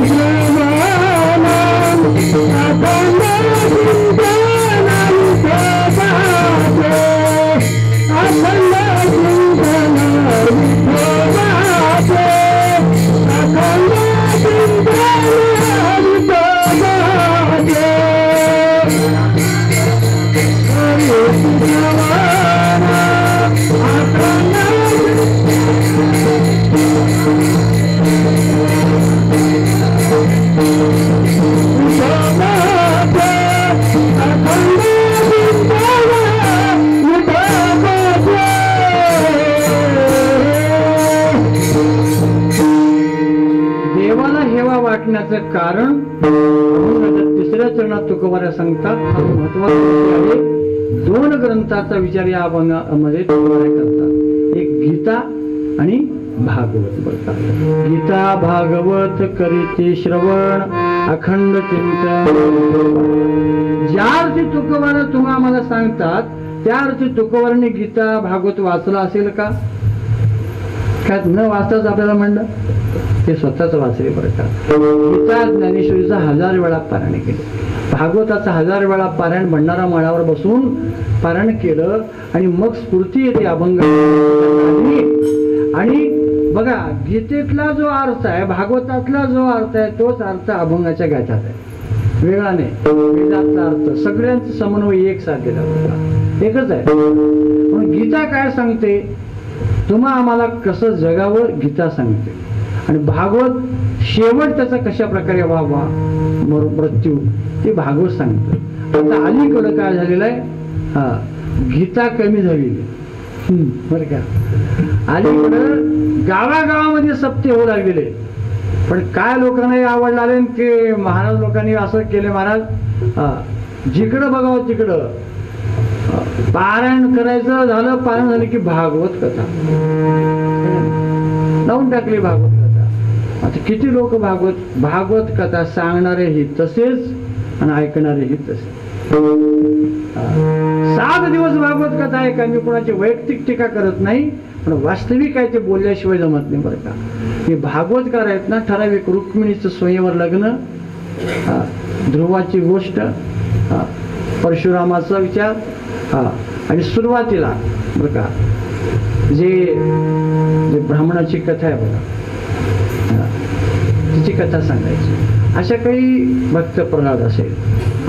श्रवण. कारण तिसऱ्या चरणात तुकोबाराय सांगतात. हा महत्वाचा विषय आहे. दोन ग्रंथाचा विचार या अभंगामध्ये तुकोबाराय करतात. एक गीता आणि भागवत. बघा, गीता भागवत करीते श्रवण अखंड चिंतन. ज्या अर्थी तुकोबाराय तुम्ही आम्हाला सांगतात त्या अर्थी तुकोबाराने गीता भागवत वाचला असेल का? काय न वाचताच आपल्याला म्हणलं? ते स्वतःच वाचले बरं का. गीता ज्ञानेश्वरीचा 1000 वेळा पारायण केले, भागवताचा 1000 वेळा पारायण भंडारा माळावर बसून पारायण केलं. आणि मग स्फूर्ती येते अभंग. आणि बघा, गीतेतला जो अर्थ आहे, भागवतातला जो अर्थ आहे, तोच अर्थ अभंगाच्या गाथ्यात आहे, वेगळा नाही. वेदातला अर्थ सगळ्यांचा समन्वय एक साधलेला होता, एकच आहे. म्हणून गीता काय सांगते, तुम्हा आम्हाला कसं जगावं गीता सांगते. आणि भागवत शेवट त्याचा कशा प्रकारे व्हावा मृत्यू ते भागवत सांगतं. आता अलीकडं काय झालेलं आहे, गीता कमी झालेली बरं का. अलीकडं गावागावामध्ये सप्ते होऊ लागलेले. पण काय लोकांनाही आवड लागले की महाराज लोकांनी असं केले, महाराज जिकडं बघावं तिकडं पारायण करायचं झालं, पारायण झालं की भागवत कथा लावून टाकली. भागवत कथा आता किती लोक भागवत कथा सांगणारेही तसेच आणि ऐकणारेही तसे. 7 दिवस भागवत कथा आहे का. मी कोणाची वैयक्तिक टीका करत नाही, पण वास्तविक आहे ते बोलल्याशिवाय जमत नाही बरं का. हे भागवतकार आहेत ना, ठराविक रुक्मिणीचं स्वयंवर लग्न, ध्रुवाची गोष्ट, परशुरामाचा विचार, आणि सुरुवातीला बरं का. जे ब्राह्मणाची कथा आहे बघा, तिची कथा सांगायची. अशा काही भक्त प्रल्हाद असेल,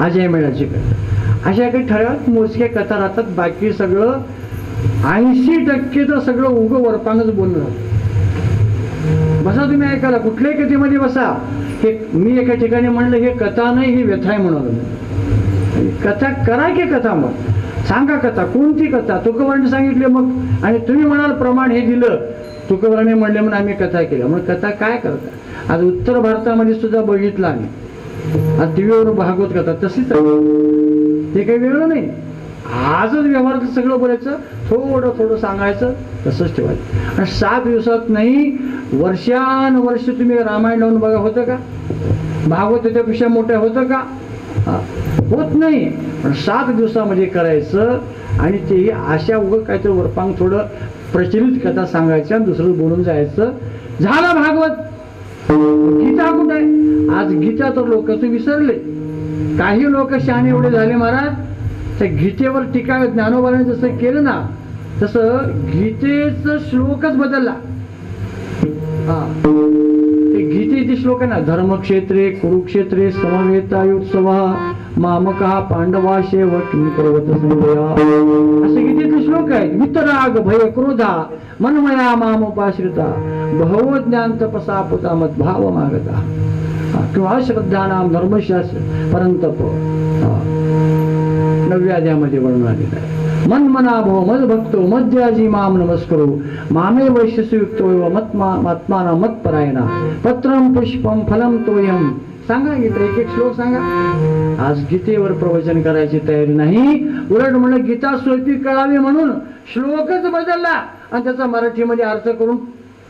अजय मेळाची कथा, अशा काही ठराविक मोजक्या कथा राहतात. बाकी सगळं 80% तर सगळं उगं वरपानच बोलणं. बसा तुम्ही ऐकायला, कुठल्याही कथेमध्ये बसा. हे मी एका ठिकाणी म्हणलं हे कथा नाही, ही व्यथा आहे म्हणाल. कथा करा की कथा, मग सांगा कथा. कोणती कथा? तुकोबाराने सांगितले मग, आणि तुम्ही म्हणाल प्रमाण हे दिलं, तुकोबाराने म्हणले म्हणून आम्ही कथा केल्या. मग कथा काय करता? आज उत्तर भारतामध्ये सुद्धा बघितलं आम्ही, आज टीव्हीवर भागवत कथा तशीच आहे. ते काही वेगळं नाही. आजच व्यवहारात सगळं बोलायचं, थोडं थोडं सांगायचं, तसंच ठेवायचं. आणि 7 दिवसात नाही, वर्षानुवर्ष तुम्ही रामायण लावून बघा, होतं का? भागवत त्याच्यापेक्षा मोठं होतं का? होत नाही. पण 7 दिवसामध्ये करायचं. आणि तेही अशा उगं काहीतरी वरपांग थोडं प्रचलित कथा सांगायच्या, दुसरं बोलून जायचं, झालं भागवत. गीता कुठे आहे? आज गीता तर लोक विसरले. काही लोक शहाणे एवढे झाले महाराज, त्या गीतेवर टीका ज्ञानोबाने जसं केलं ना, तसं गीतेचा श्लोकच बदलला. ते गीतेचे श्लोक आहे ना, धर्मक्षेत्रे कुरुक्षेत्रे समवेतायुत्सवा मामका पांडवाशे वटून पर्वत संजया, असे गीतेचे श्लोक आहेत. वितराग भय क्रोधा मनमया मामोपाश्रिता भवज्ञान तपसा पुता मद्भाव मागता किंवा अश्रद्धानाम धर्मशास्त्र परंतप 9व्या अध्यायामध्ये वर्णन आलेलं आहे. मन्मना भव मद भक्तो मध्याजी माम नमस्करो मामे वैश्यसुयुक्तो मत्माना मत्परायणा पत्रम पुष्पम फलम तोयम. सांगा गीता, एक एक श्लोक सांगा. आज गीतेवर प्रवचन करायची तयारी नाही. उलट म्हणलं गीता सोपी कळावी म्हणून श्लोकच बदलला आणि त्याचा मराठीमध्ये अर्थ करून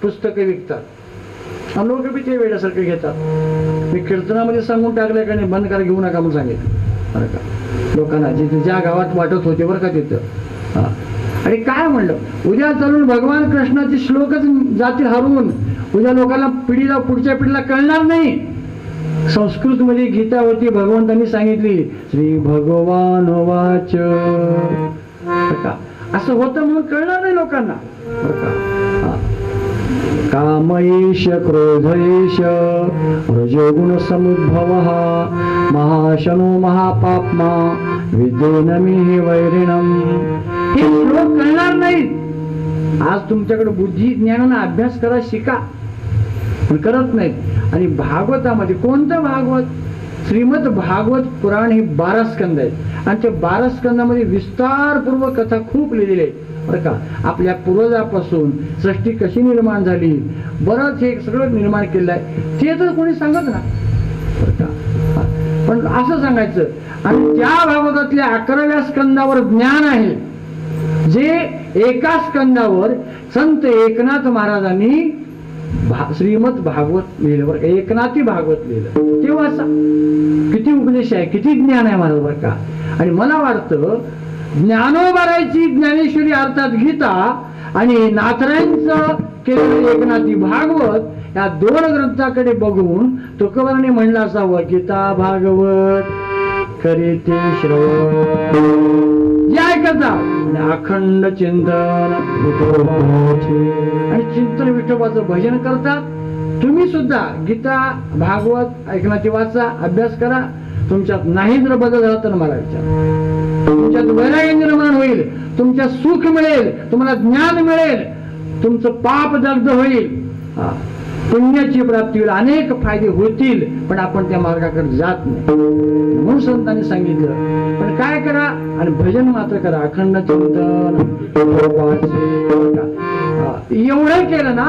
पुस्तकं विकतात. आणि लोक बी ते वेड्यासारखं घेतात. मी कीर्तनामध्ये सांगून टाकलं का नाही, बंद करा, घेऊ नका म्हणून सांगितलं बरं का लोकांना, जिथे ज्या गावात वाटत होते बरं का तिथं. आणि काय म्हणलं, उद्या चालून भगवान कृष्णाचे श्लोकच जातील हरवून. उद्या लोकांना पिढीला, पुढच्या पिढीला कळणार नाही. संस्कृत मध्ये गीता होती, भगवंतांनी सांगितली श्री भगवान वाच, असं होतं म्हणून कळणार नाही लोकांना बरं का. कामयेश क्रोधयेश रजोगुण समुद्भवः महाशनो महापाप्मा विद्येनमिहि वैरिणम. हे श्लोक कळणार नाही. आज तुमच्याकडे बुद्धी ज्ञानानं अभ्यास करा, शिका, पण करत नाहीत. आणि भागवतामध्ये कोणतं भागवत? श्रीमद भागवत पुराण हे 12 स्कंद आहेत आणि त्या 12 स्कंदामध्ये विस्तारपूर्वक कथा खूप लिहिलेली आहे बरं का. आपल्या पूर्वजापासून सृष्टी कशी निर्माण झाली, बरंच हे सगळं निर्माण केलं आहे, ते तर कोणी सांगत ना बरं का. पण असं सांगायचं. आणि त्या भागवतातल्या 11व्या स्कंदावर ज्ञान आहे, जे एका स्कंदावर संत एकनाथ महाराजांनी श्रीमद भागवत लिहिलं बरं, एकनाथी भागवत लिहिलं. ते वाचा, किती उपदेश आहे, किती ज्ञान आहे महाराज बरं का. आणि मला वाटतं ज्ञानोबारायची ज्ञानेश्वरी अर्थात गीता आणि नाथरायांचं केलेलं एकनाथी भागवत या 2 ग्रंथाकडे बघून तुकोबाराने म्हणलं असावं, गीता भागवत करीते श्रवण या कथा अखंड चिंतन आणि चिंतन विठोबाचं भजन करतात. तुम्ही सुद्धा गीता भागवत ऐकण्याची वाचा, अभ्यास करा. तुमच्यात नाही जर बदल झाला तर मला विचार. तुमच्यात वैराग्य निर्माण होईल, तुमच्यात सुख मिळेल, तुम्हाला ज्ञान मिळेल, तुमचं पाप दग्ध होईल, पुण्याची प्राप्ती होईल, अनेक फायदे होतील. पण आपण त्या मार्गाकडे जात नाही म्हणून संतांनी सांगितलं. पण काय करा, आणि भजन मात्र करा, अखंड चिंतन. एवढं केलं ना,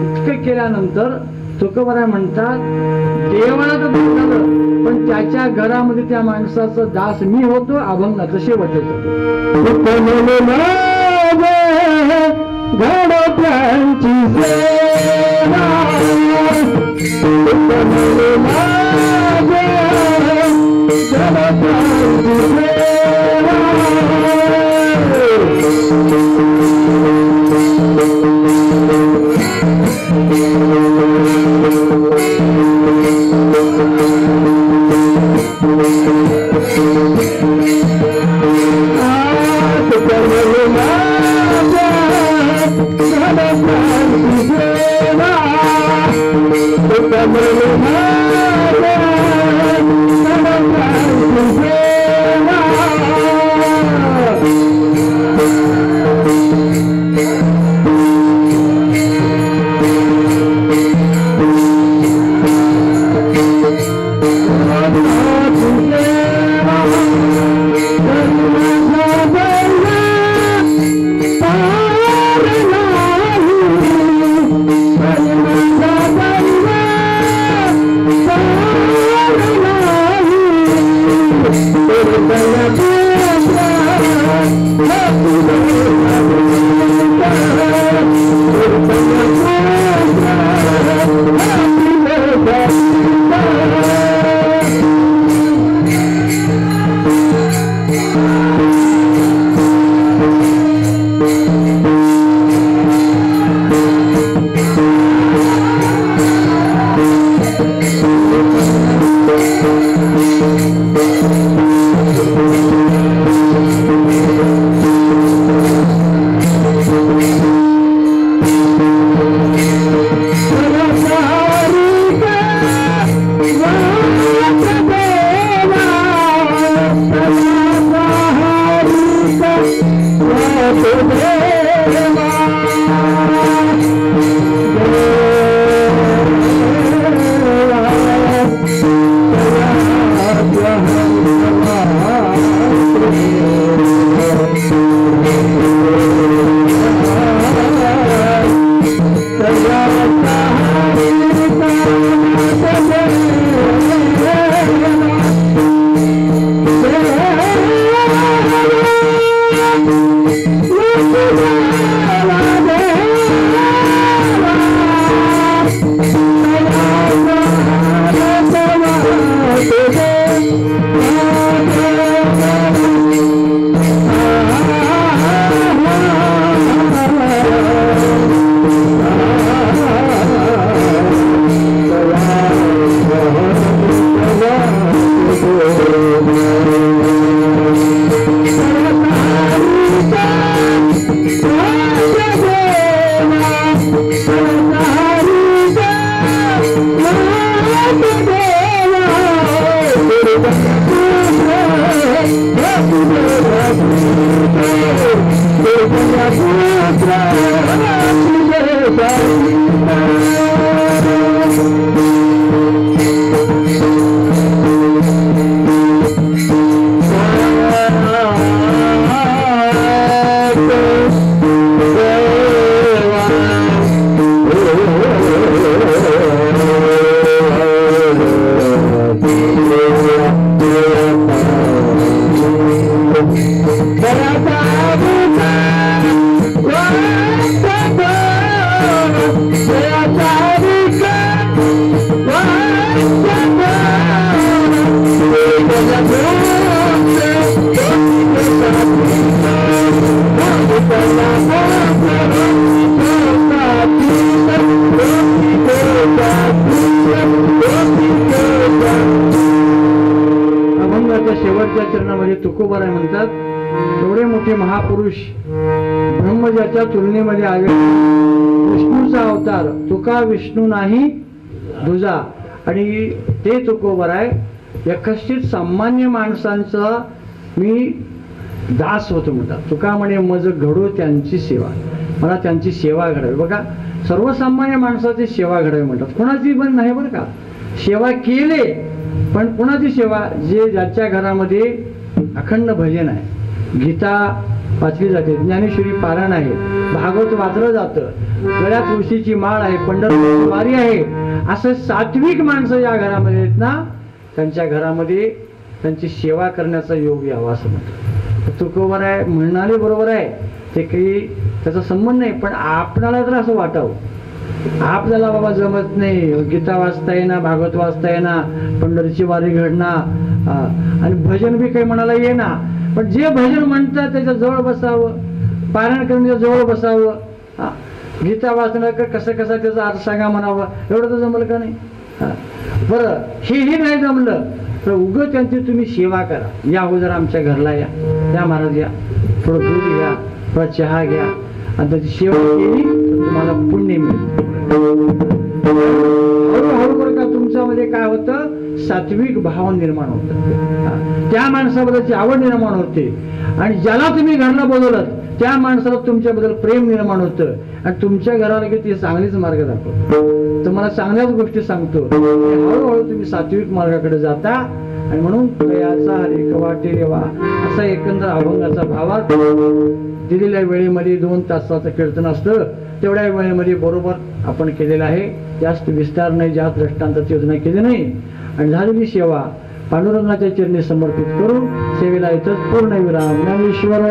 इतकं केल्यानंतर तुकोबाराय म्हणतात देवाला तर झालं, पण त्याच्या घरामध्ये त्या माणसाचा दास मी होतो, अभंगाचं शेवटचं शेवटच्या चरणामध्ये तुकोबाराय म्हणतात, एवढे मोठे महापुरुष ब्रह्मजाच्या तुलनेमध्ये आले. विष्णूचा अवतार, तुका विष्णू नाही दुजा. आणि ते तुकोबाराय एकश्चित सामान्य माणसांचा मी दास होतो म्हणतात. तुका म्हणे मज घडो त्यांची सेवा, मला त्यांची सेवा घडावी. बघा, सर्वसामान्य माणसाची सेवा घडावी म्हणतात, कोणाची पण नाही बरं का. सेवा केले पण कोणाची सेवा, जे ज्याच्या घरामध्ये अखंड भजन आहे, गीता वाचली जाते, ज्ञानेश्वरी पारायण आहे, भागवत वाचलं जातं, गळ्यात तुळशीची माळ आहे, पंढरपूरची वारी आहे, असं सात्विक माणसं या घरामध्ये आहेत ना, त्यांच्या घरामध्ये त्यांची सेवा करण्याचा योग यावा असं म्हणतात. तुकोबाराय म्हणाले बरोबर आहे, ते काही त्याचा संबंध नाही. पण आपणाला तर असं वाटावं, आपल्याला बाबा जमत नाही, गीता वाचता येईना, भागवत वाचता येईना, पंढरीची वारी घडणार आणि भजन बी काही म्हणाला येईना. पण जे भजन म्हणतात त्याच्या जवळ बसावं, पारायण करण्याच्या जवळ बसावं, गीता वाचणं कसं कसं त्याचा अर्थ सांगा म्हणावं, एवढं तर जमलं का नाही. बरं, हेही नाही जमलं तर उगं त्यांची तुम्ही सेवा करा. या अगोदर आमच्या घरला या महाराज, या थोडं दूध घ्या, थोडा चहा घ्या, आणि त्याची सेवा केली तर तुम्हाला पुण्य मिळतं. हळूहळू बरं का तुमच्यामध्ये काय होतं, सात्विक भाव निर्माण होतं, त्या माणसाबद्दलची आवड निर्माण होते आणि ज्याला तुम्ही घरला बोलवलं त्या माणसाला तुमच्याबद्दल प्रेम निर्माण होतं आणि तुमच्या घराला ती चांगलीच मार्ग दाखवतो. तर मला चांगल्याच गोष्टी सांगतो. हळूहळू तुम्ही सात्विक मार्गाकडे जाता आणि म्हणून कयाचा हरिक वाटे रेवा असा एकंदर अभंगाचा भावात दिलेल्या वेळेमध्ये 2 तासाचं कीर्तन असतं, तेवढ्या वेळेमध्ये बरोबर आपण केलेलं आहे. जास्त विस्तार नाही, जास्त दृष्टांताची योजना केली नाही आणि झालेली सेवा पांडुरंगाच्या चरणी समर्पित करून सेवेला इथंच पूर्ण विराम. Dnyaneshwar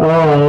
Oh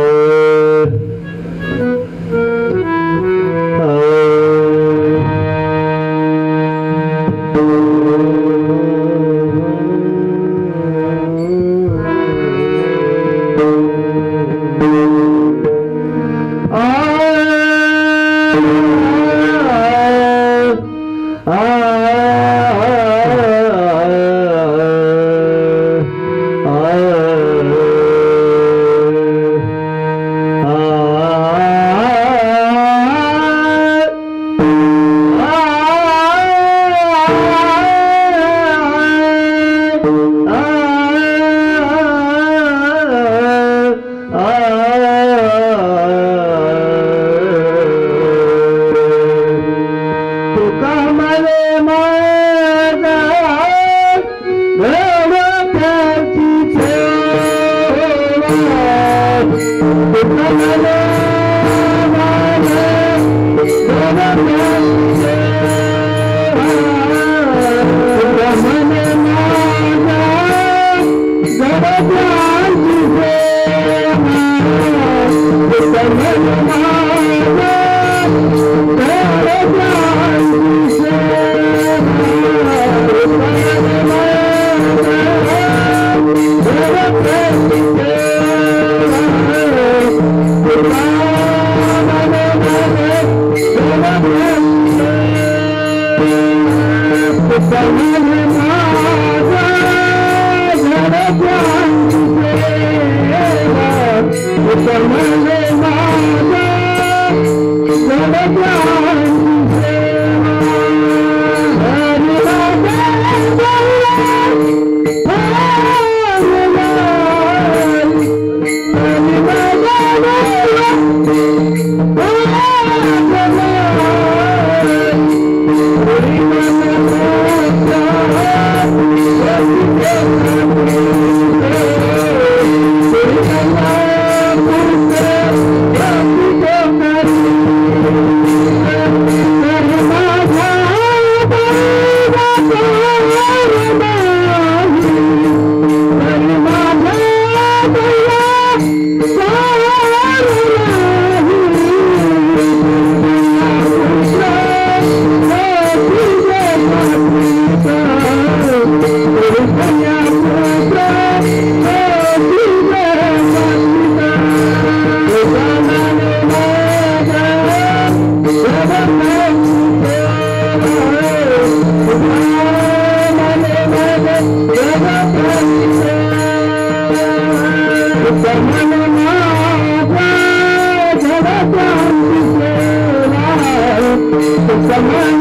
Come on.